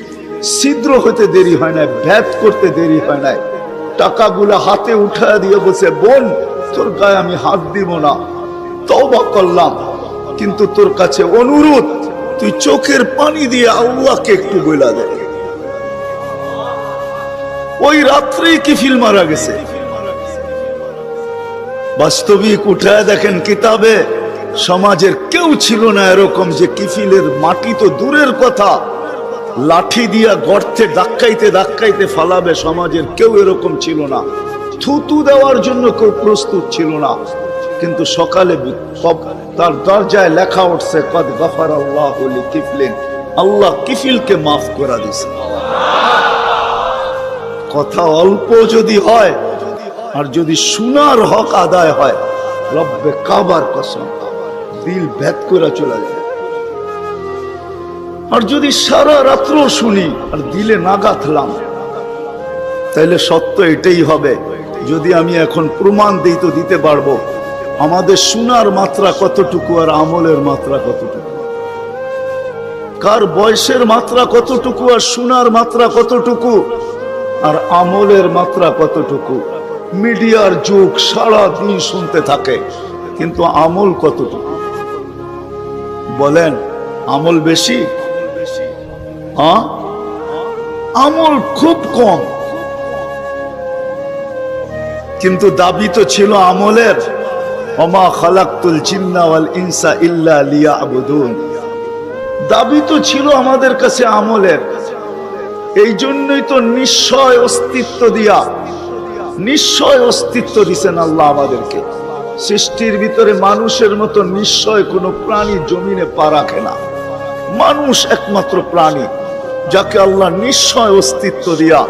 ছিদ্র হতে দেরি হয় না, ভেদ করতে দেরি হয় না। টাকাগুলো হাতে উঠায় দিয়ে বসে, বোন তোর গায়ে আমি হাত দিব না, তওবা করলাম, কিন্তু তোর কাছে অনুরোধ তুই চোখের পানি দিয়ে আল্লাহকে একটু বইলা দে। ওই রাত্রেই কিফিল মারা গেছে। বাস্তবিক উঠায় দেখেন কিতাবে, সমাজের কেউ ছিল না এরকম যে কিফিলের মাটি তো দূরের কথা, লাঠি দিয়া গর্তে ধাক্কাইতে ধাক্কাইতে ফালাবে, সমাজের কেউ এরকম ছিল না। থুতু দেওয়ার জন্য কেউ প্রস্তুত ছিল না। কিন্তু সকালে তার দরজায় লেখা উঠছে, কদ গফারাল্লাহু লিকিফলিন, আল্লাহ কিফিলকে মাফ করে দিয়েছে। কথা অল্প যদি হয় আর যদি শোনার হক আদায় হয়, রব্বে কাবার কসম দিল ভেদ করে চলে যায়। আর যদি সারা রাত্র শুনি আর দিলে না গাঁথলাম, তাহলে সত্য এটাই হবে। যদি আমি এখন প্রমাণ দিই তো দিতে পারবো আমাদের শোনার মাত্রা কতটুকু আর আমলের মাত্রা কতটুকু, কার বয়সের মাত্রা কতটুকু আর শোনার মাত্রা কতটুকু আর আমলের মাত্রা কতটুকু। মিডিয়ার যুগ, সারা দিন শুনতে থাকে, কিন্তু আমল কতটুকু বলেন? আমল বেশি? আমল খুব কম, কিন্তু দাবি তো ছিল আমলের। ওমা খালাকতুল জিন্না ওয়াল ইনসা ইল্লা লিয়াবুদুন, দাবি তো ছিল আমাদের কাছে আমলের। এই জন্যই তো নিশ্চয় অস্তিত্ব দিয়া, নিশ্চয় অস্তিত্ব দিছেন আল্লাহ আমাদেরকে। সৃষ্টির ভিতরে মানুষের মতো নিশ্চয় কোনো প্রাণী জমিনে পা রাখে না। মানুষ একমাত্র প্রাণী যাকে আল্লাহ নিশ্চয় অস্তিত্ব দিয়া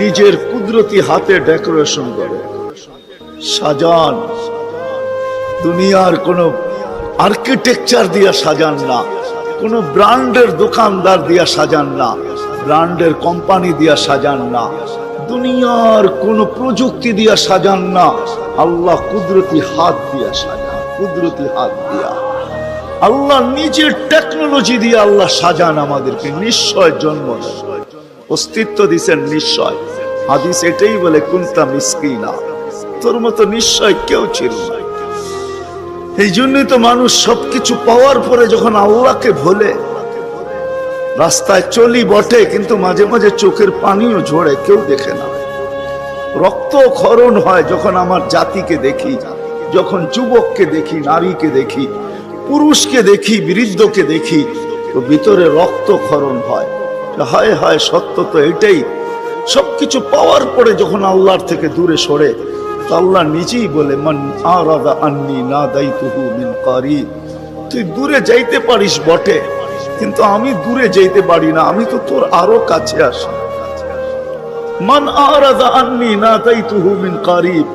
নিজের কুদরতি হাতে ডেকোরেশন করে সাজান। দুনিয়ার কোন আর্কিটেকচার দিয়া সাজান না, কোন ব্র্যান্ডের দোকানদার দিয়া সাজান না, ব্র্যান্ডের কোম্পানি দিয়া সাজান না, দুনিয়ার কোন প্রযুক্তি দিয়া সাজান না। আল্লাহ কুদরতি হাত দিয়া সাজান, কুদরতি হাত দিয়া আল্লাহ নিজের টেকনোলজি দিয়ে আল্লাহ সাজান আমাদেরকে। নিশ্চয় জন্ম অস্তিত্ব দিছেন নিশ্চয়। হাদিস এটাই বলে, কুনতা মিসকিনা, তোর মতো নিশ্চয় কেউ ছিল না। এই জন্যই তো মানুষ সবকিছু পাওয়ার পরে যখন আল্লাহকে ভোলে, রাস্তায় চলি বটে কিন্তু মাঝে মাঝে চোখের পানিও ঝরে, কেউ দেখে না। রক্ত ক্ষরণ হয় যখন আমার জাতিকে দেখি, যখন যুবককে দেখি, নারীকে দেখি, পুরুষকে দেখি, বৃদ্ধকে দেখি, তো ভিতরে রক্ত ক্ষরণ হয়। হায় হায়, সত্য তো এটাই। সবকিছু পাওয়ার পরে যখন আল্লাহর থেকে দূরে সরে, তো আল্লাহ নিজেই বলে, মান আরাদা আন্নি নাদাইতুহু মিন কারিব, তুই দূরে যাইতে পারিস বটে, কিন্তু আমি দূরে যাইতে পারি না, আমি তো তোর আরো কাছে আসি। মান আরাদা আন্নি নাদাইতুহু মিন কারিব,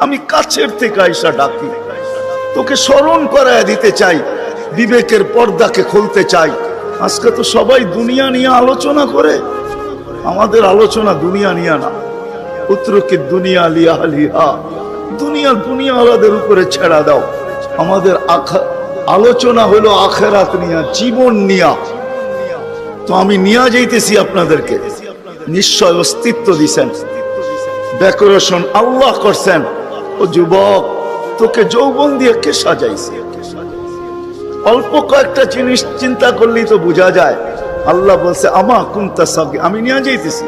আমি কাছের থেকে আইসা ডাকি, তোকে স্মরণ করায় দিতে চাই, বিবেকের পর্দাকে খুলতে চাই। আজকে তো সবাই দুনিয়া নিয়ে আলোচনা করে, আমাদের আলোচনা দুনিয়া নিয়ে না। উত্তরকে দুনিয়া লিয়া লিহা, দুনিয়া দুনিয়াওয়ালাদের উপরে ছেড়া দাও। আমাদের আলোচনা হলো আখেরাত নিয়া, জীবন নিয়া। তো আমি নিয়ে যাইতেছি আপনাদেরকে। নিশ্চয় অস্তিত্ব দিছেন, ডেকোরেশন আল্লাহ করছেন। ও যুবক, তোকে যৌবন দিয়ে কে সাজাইছে? অল্প কয়েকটা জিনিস চিন্তা করলেই তো বোঝা যায়। আল্লাহ বলছে, আমা কুনতা সাগি, আমি নিয়ে যাইতেছি।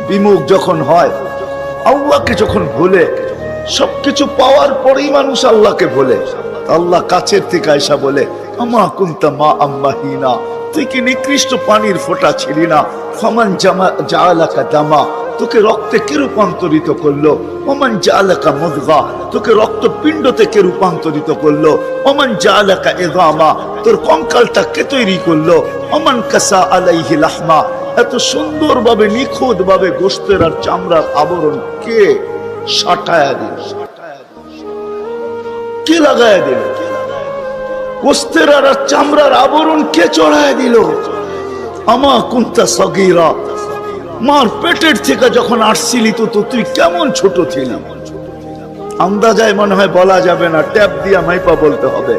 বিমুখ যখন হয়, আল্লাহকে যখন ভুলে, সবকিছু পাওয়ার পরেই মানুষ আল্লাহকে ভুলে, আল্লাহ কাছের থেকে আয়সা বলে, আমা কুনতা মা আম্মাহিনা, তুই কি নিকৃষ্ট পানির ফোঁটা ছিলি না? ফামান জাআলাকা দামা, তোকে রক্তে কে রূপান্তরিত করলো? ওমান জাআলাকা মুদগা, তোকে রক্তপিণ্ড থেকে রূপান্তরিত করলো। ওমান জাআলাকা ইযামা, তোর কঙ্কালটা কে তৈরি করলো? ওমান কাসা আলাইহি লাহমা, এত সুন্দরভাবে নিখুঁত ভাবে গোশতের আর চামড়ার আবরণ কে সাটায়া দিল? কে লাগায়া দিল? গোশতের আর চামড়ার আবরণ কে চড়ায়া দিল? আমা কুনতা সগীরা, মার পেটের থেকে যখন আসছিলি তো তুই কেমন ছোট ছিলি? আন্দাজায় মনে হয় বলা যাবে না, ট্যাপ দিয়া মাইপা বলতে হবে।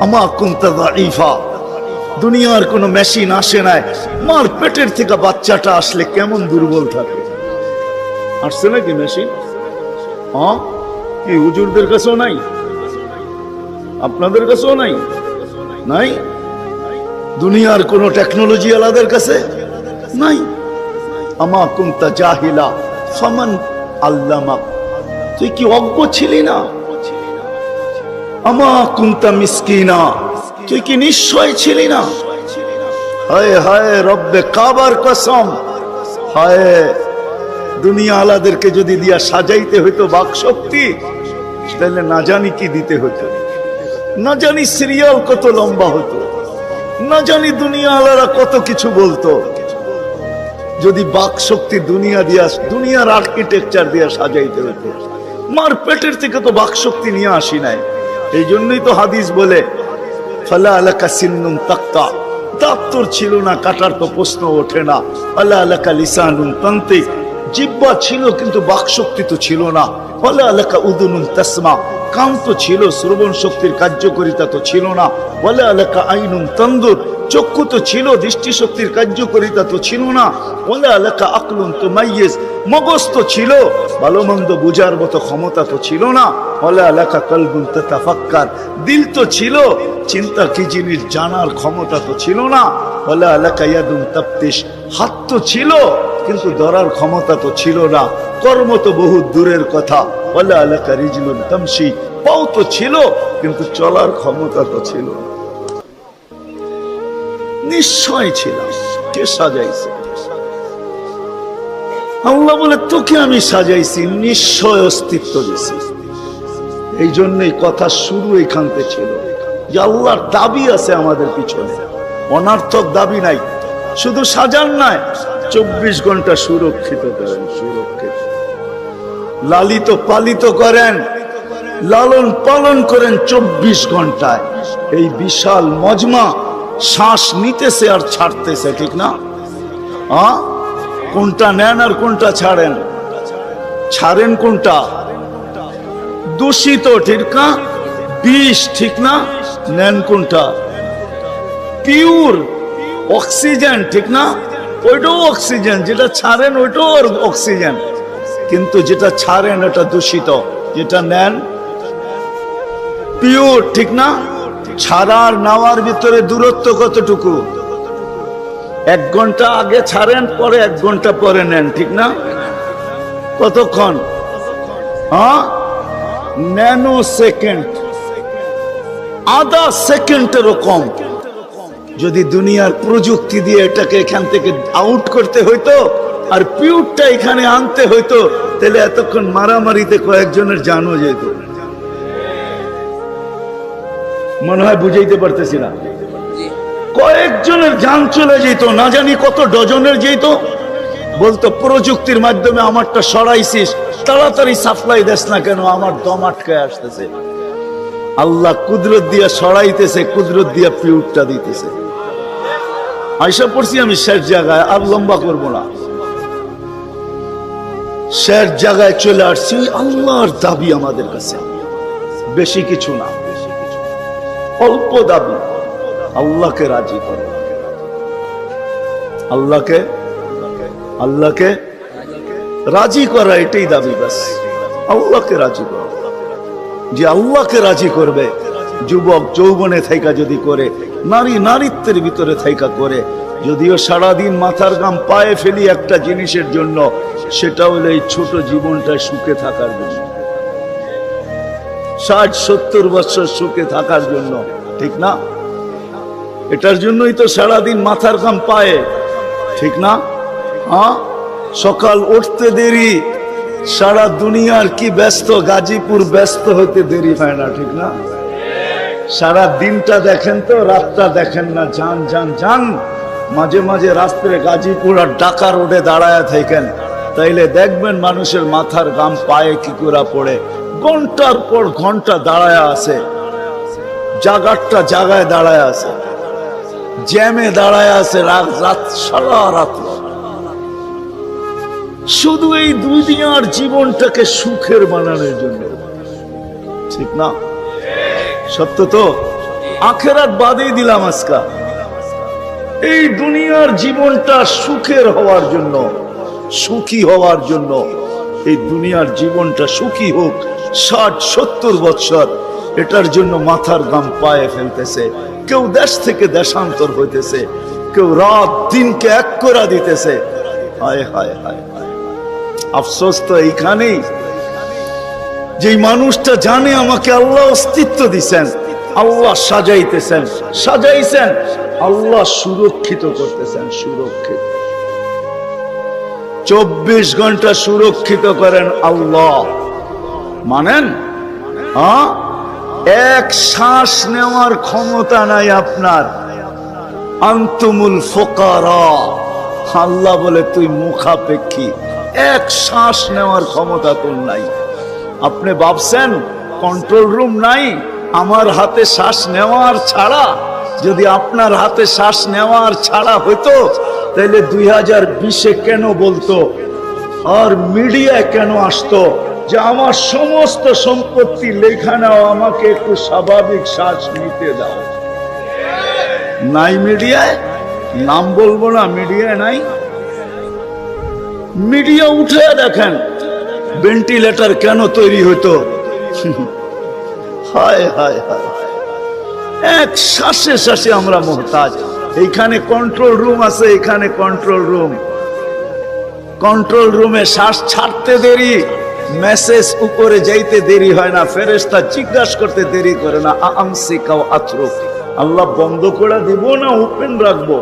আমা কুনতা দাঈফা, দুনিয়ার কোনো মেশিন আসে নাই, মার পেটের থেকে বাচ্চাটা আসলে কেমন দুর্বল থাকে। আসছে নাকি মেশিন? হ্যাঁ, কি হুজুরদের কাছেও নাই? আপনাদের কাছেও নাই? নাই? দুনিয়ার কোন টেকনোলজি আলাদের কাছে নাই। আমা কুনতা জাহিলা ফামান আল্লামাক, তুই কি অজ্ঞ ছিলি না? আমা কুনতা মিসকিনা, তুই কি নিশ্চয় ছিলি না? হায় হায় রব্বে কাবার কসম, হায় দুনিয়া আলাদেরকে যদি দিয়া সাজাইতে হইতো বাকশক্তি, তাহলে না জানি কি দিতে হতো, না জানি সিরিয়াল কত লম্বা হতো, না জানি দুনিয়া আলারা কত কিছু বলতো। যদি বাকশক্তি দুনিয়া দিয়া, দুনিয়ার আর্কিটেকচার দিয়া সাজাইতে হতো। মার পেটের থেকে তো বাকশক্তি নিয়ে আসি নাই। এই জন্যই তো হাদিস বলে ফালা আলাকা সিন্নুন তাক্তা, দাঁত তোর ছিল না, কাটার তো প্রশ্ন ওঠে না। ফালা আলাকা লিসানুন তান্তিক, জিহ্বা ছিল কিন্তু বাকশক্তি তো ছিল না। ফালা আলাকা উদুনুন তাসমা, কান তো ছিল, শ্রবণ শক্তির কার্যকারিতা তো ছিল না। ওয়ালা আলাকা আইনুন তানদুর, চক্ষু তো ছিল, দৃষ্টি শক্তির কার্যকারিতা তো ছিল না। ওয়ালা আলাকা আকলুন তুমাইয়িজ, মগজ তো ছিল, ভালো মন্দ বুঝার মতো ক্ষমতা তো ছিল না। ওয়ালা আলাকা কলবুন তাতাফাক্কার, দিল তো ছিল, চিন্তা কি জিনিস জানার ক্ষমতা তো ছিল না। ওয়ালা আলাকা ইয়াদুন তাফতিশ, হাত তো ছিল কিন্তু ধরার ক্ষমতা তো ছিল না। কর্ম তো বহু দূরের কথা। ওয়ালা আলাকা রিজলুন তামশি, পাও তো ছিল কিন্তু চলার ক্ষমতা তো ছিল না। নিশ্চয় ছিল। কে সাজাইছে? আল্লাহ বলে তোকে আমি সাজাইছি, নিশ্চয় অস্তিত্ব দিছি। এই জন্যই কথা শুরু এখান থেকে ছিল যে আল্লাহর দাবি আছে আমাদের পিছনে, অনার্থক দাবি নাই। শুধু সাজান নাই, 24 ঘন্টা সুরক্ষিত করেন, সুরক্ষিত লালিত পালিত করেন, লালন পালন করেন 24 ঘন্টায়। এই বিশাল মজমা শ্বাস নিতেছে আর ছাড়তেছে, ঠিক না? কোনটা নেন আর কোনটা ছাড়েন? ছাড়েন কোনটা? দূষিত, ঠিক না? বিষ, ঠিক না? নেন কোনটা? পিওর অক্সিজেন, ঠিক না? ওইটাও অক্সিজেন, যেটা ছাড়েন ওইটাও অক্সিজেন। কিন্তু যেটা ছাড়েন এটা দূষিত, যেটা নেন পিওর, ঠিক না? ছাড়ার নেওয়ার ভিতরে দূরত্ব কতটুকু? 1 ঘন্টা আগে ছাড়েন, পরে 1 ঘন্টা পরে নেন, ঠিক না? কতক্ষণ? ন্যানো সেকেন্ড, আধা সেকেন্ডেরও কম। যদি দুনিয়ার প্রযুক্তি দিয়ে এটাকে এখান থেকে আউট করতে হইতো আর পিওরটা এখানে আনতে হইতো, তাহলে এতক্ষণ মারামারিতে কয়েকজনের জানও যেত। মনে হয় বুঝাইতে পারতেছি না? কয়েকজনের জান চলে যেত, না জানি কত ডজনের যেত। বলতো প্রযুক্তির মাধ্যমে আমারটা সরাইছিস, তাড়াতাড়ি সাপ্লাই দেস না কেন, আমার দম আটকায় আসতেছে। আল্লাহ কুদরত দিয়া সরাইতেছে, কুদরত দিয়া পিউরটা দিতেছে। আয়সা পড়ছি আমি শেষ জায়গায়, আর লম্বা করবো না। শেষ জায়গায় চলে আসছি। আল্লাহর দাবি আমাদের কাছে বেশি কিছু না, অল্প দাবি। আল্লাহকে রাজি করো, আল্লাহকে রাজি করা, এটাই দাবি। বাস আল্লাহকে রাজি করো। যে আল্লাহকে রাজি করবে, যুবক যৌবনে থাইকা যদি করে, নারী নারীত্বের ভিতরে থাইকা করে, যদিও সারাদিন মাথার ঘাম পায়ে ফেলি একটা জিনিসের জন্য, সেটা হলো এই ছোট জীবনটায় সুখে থাকার জন্য, 60-70 বছর সুখে থাকার জন্য, ঠিক না? এটার জন্যই তো সারাদিন মাথার ঘাম পায়ে, ঠিক না? হ্যাঁ, সকাল উঠতে দেরি, সারা দুনিয়ার কি ব্যস্ত, গাজীপুর ব্যস্ত হতে দেরি হয় না, ঠিক না? সারা দিনটা দেখেন তো, রাতটা দেখেন না। যান যান যান, মাঝে মাঝে রাস্তায় গাজীপুর আর ঢাকা রোডে দাঁড়ায় থাকেন, তাইলে দেখবেন মানুষের মাথার ঘাম পায়ে কি করে পড়ে। ঘন্টার পর ঘন্টা দাঁড়ায় আছে, জাগারটা জাগায় দাঁড়ায় আছে, জ্যামে দাঁড়ায় আছে, রাত সারা রাত, শুধু এই দুনিয়ার জীবনটাকে সুখের বানানোর জন্য, ঠিক না? সত্য তো? আখেরাত বাদেই দিলাম আজকা, এই দুনিয়ার জীবনটা সুখের হওয়ার জন্য, সুখী হওয়ার জন্য। এই দুনিয়ার জীবনটা সুখী হোক 60-70 বছর, এটার জন্য মাথার ঘাম পায়ে ফেলতেছে। কেউ দেশ থেকে দেশান্তর হইতেছে, কেউ রাত দিনকে এক করে দিতেছে। হায় হায় হায় হায়, আফসোস তো এইখানেই, যে মানুষটা জানে আমাকে আল্লাহ অস্তিত্ব দিছেন, আল্লাহ সাজাইতেছেন, সাজাইছেন, আল্লাহ সুরক্ষিত করতেছেন, সুরক্ষিত 24 ঘন্টা সুরক্ষিত করেন আল্লাহ। মানেন? হ্যাঁ, এক শ্বাস নেওয়ার ক্ষমতা নাই আপনার। আনতুমুল ফুকারা, আল্লাহ বলে তুই মুখাপেক্ষী, এক শ্বাস নেওয়ার ক্ষমতা তোর নাই। আপনি ভাবছেন কন্ট্রোল রুম নাই? আমার হাতে শ্বাস নেওয়ার ছাড়া, যদি আপনার হাতে শ্বাস নেওয়ার ছাড়া হইতো, তাহলে 2020-এ কেন বলতো, আর মিডিয়ায় কেন আসতো যে আমার সমস্ত সম্পত্তি লেখা নাও, আমাকে একটু স্বাভাবিক শ্বাস নিতে দাও? নাই মিডিয়ায়, নাম বলবো না, মিডিয়ায় নাই। মিডিয়া উঠে দেখেন ভেন্টিলেটর কেন তৈরি হতো। হায় হায় হায়, এক শ্বাসে শ্বাসে আমরা মোহতাজ। এইখানে কন্ট্রোল রুম আছে, এখানে কন্ট্রোল রুম, কন্ট্রোল রুমে শ্বাস ছাড়তে দেরি, মেসেজ উপরে যাইতে দেরি হয় না, ফেরেশতা জিজ্ঞাসা করতে দেরি করে না, আমসিকাও আতরুক, আল্লাহ বন্ধ করে দিব না ওপেন রাখবো?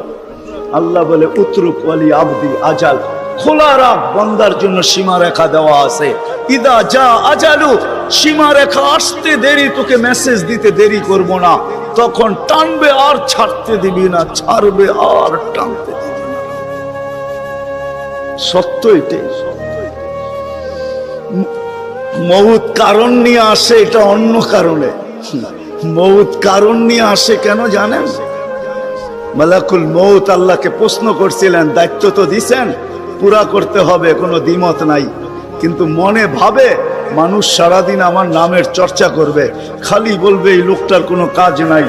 আল্লাহ বলে উতরুক ওয়ালি আবদি আজাল, খোলা রাখ, বন্দার জন্য সীমা রেখা দেওয়া আছে। ইদা যা আজালু, সীমা রেখা আসতে দেরি, তোকে মেসেজ দিতে দেরি করব না, তখন টানবে আর ছাড়তে দিবি না, ছাড়বে আর টানতে দিবি না। সত্য এটাই। মউত কারণ নিয়ে আসে, এটা অন্য কারণে। মউত কারণ নিয়ে আসে কেন জানেন? মালাকুল মউত আল্লাহকে প্রশ্ন করছিলেন, দায়িত্ব তো দিছেন, পুরা করতে হবে, কোনো দ্বিমত নাই, কিন্তু মনে ভাবে মানুষ সারাদিন আমার নামের চর্চা করবে, খালি বলবে এই লোকটার কোনো কাজ নাই,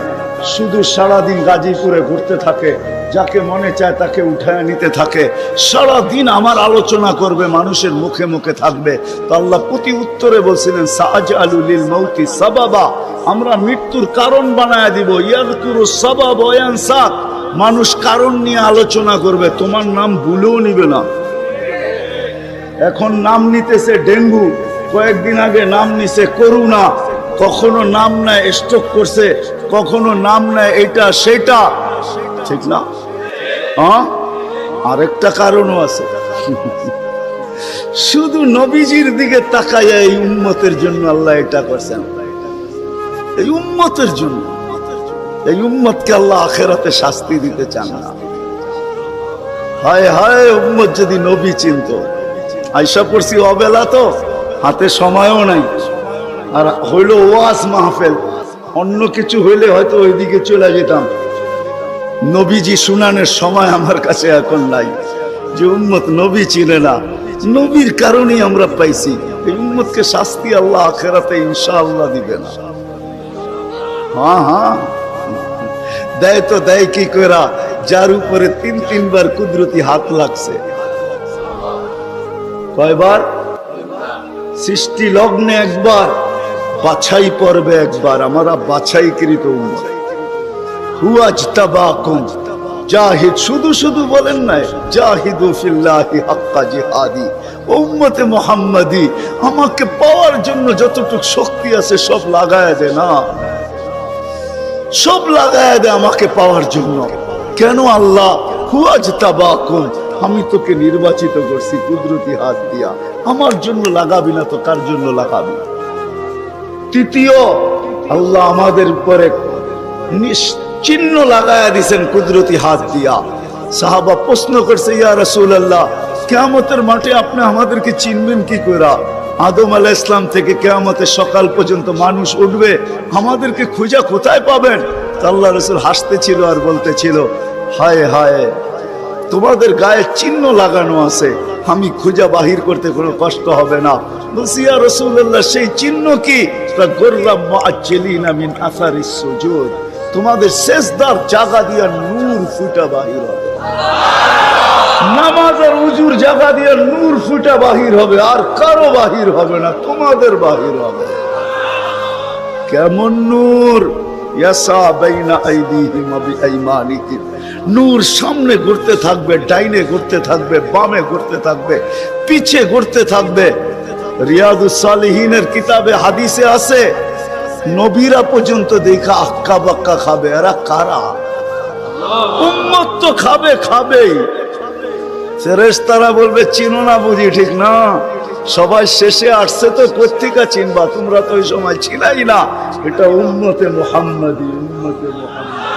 শুধু সারাদিন গাজীপুরে ঘুরতে থাকে, যাকে মনে চায় তাকে উঠায় নিতে থাকে, সারাদিন আমার আলোচনা করবে, মানুষের মুখে মুখে থাকবে। তো আল্লাহ প্রতি উত্তরে বলছিলেন, সাআজআলু লিল মাউতি সাবাবা, আমরা মৃত্যুর কারণ বানায় দিব। ইয়াযকুরু সাবাব ওয়া ইয়ানসাক, মানুষ কারণ নিয়ে আলোচনা করবে, তোমার নাম ভুলেও নিবে না। এখন নাম নিতেছে ডেঙ্গু, কয়েকদিন আগে নাম নিছে করোনা, কখনো নাম নেয় স্ট্রোক করছে, কখনো নাম নেয় এটা সেটা, ঠিক না? হ্যাঁ, আরেকটা কারণও আছে। শুধু নবীজির দিকে তাকাইয়া এই উম্মতের জন্য আল্লাহ এটা করছেন, এই উম্মতের জন্য। এই উম্মতকে আল্লাহ আখিরাতে শাস্তি দিতে চান না। হায় হায়, উম্মত যদি নবী চিনত। আইসা পড়ছি অবেলা, তো হাতে সময়ও নাই, আর হইল ওয়াজ মাহফিল, অন্য কিছু হইলে হয়তো ওইদিকে চলে যেতাম। নবীজি শুনানের সময় আমার কাছে এখন নাই। যে উম্মত নবী চিনে না, নবীর কারণেই আমরা পাইছি। এই উম্মতকে শাস্তি আল্লাহ আখিরাতে ইনশাআল্লাহ দিবে না। হ্যাঁ হ্যাঁ, দেয় তো দেয় কি করা, যার উপরে 3 বার কুদরতি হাত লাগছে। কয়বার? সৃষ্টি লগ্নে একবার, বাছাই পর্বে একবার। আমরা বাছাইকৃত উম্মত। হুয়াজতাবাকুম, জাহিদ, শুধু শুধু বলেন নাই, জাহিদু ফিল্লাহি হাক্কা জিহাদি, উম্মতে মুহাম্মাদি, আমাকে পাওয়ার জন্য যতটুকু শক্তি আছে সব লাগায় দে না। সব লাগায় দেয় আমাকে পাওয়ার জন্য। কেন আল্লাহ? হুয়াজতাবাকুম, আমি তোকে নির্বাচিত করছি কুদরতি হাত দিয়া, আমার জন্য লাগাবি না তো কার জন্য লাগাবি? তৃতীয়, আল্লাহ আমাদের উপরে চিহ্ন লাগায়া দিছেন কুদরতি হাত দিয়া। সাহাবা প্রশ্ন করছে, ইয়া রাসূলুল্লাহ, কিয়ামতের মাঠে আপনি আমাদেরকে চিনবেন কি করে? আদম আলাইহিস সালাম থেকে কিয়ামতের সকাল পর্যন্ত মানুষ উঠবে, আমাদেরকে খুঁজে কোথায় পাবেন? আল্লাহ রাসূল হাসতেছিল আর বলতেছিল, হায় হায়, তোমাদের গায়ে চিহ্ন লাগানো আছে, আমি খুঁজে বাহির করতে কোনো কষ্ট হবে না। বলছি, ইয়া রাসূলুল্লাহ, সেই চিহ্ন কি? গুররাম মুআজ্জিলিনা মিন আসারিস সুজুদ, তোমাদের সেজদার জায়গা দিয়া নূর ফুটা বাহির হবে, নামাজ আর উজুর জায়গা দিয়া নূর ফুটা বাহির হবে, আর কারো বাহির হবে না, তোমাদের বাহির হবে। কেমন নূর? ইয়াসা বাইনা আইদিহিম ওয়া বিআইমানিহিম, নূর সামনে ঘুরতে থাকবে, ডাইনে ঘুরতে থাকবে, বামে ঘুরতে থাকবে, পিছে ঘুরতে থাকবে। রিয়াদুস সালিহিনের কিতাবে হাদিসে আছে, নবীরা পর্যন্ত দেখা আক্কা বাক্কা খাবে। এরা কারা? উম্মত তো খাবে, খাবেই। ফেরেশতারা বলবে, চিনো না বুঝি? ঠিক না, সবাই শেষে আসছে তো কোত্থেকে চিনবা? তোমরা তো ওই সময় ছিলাই না। এটা উম্মতে মুহাম্মাদি, উম্মতে মুহাম্মাদ।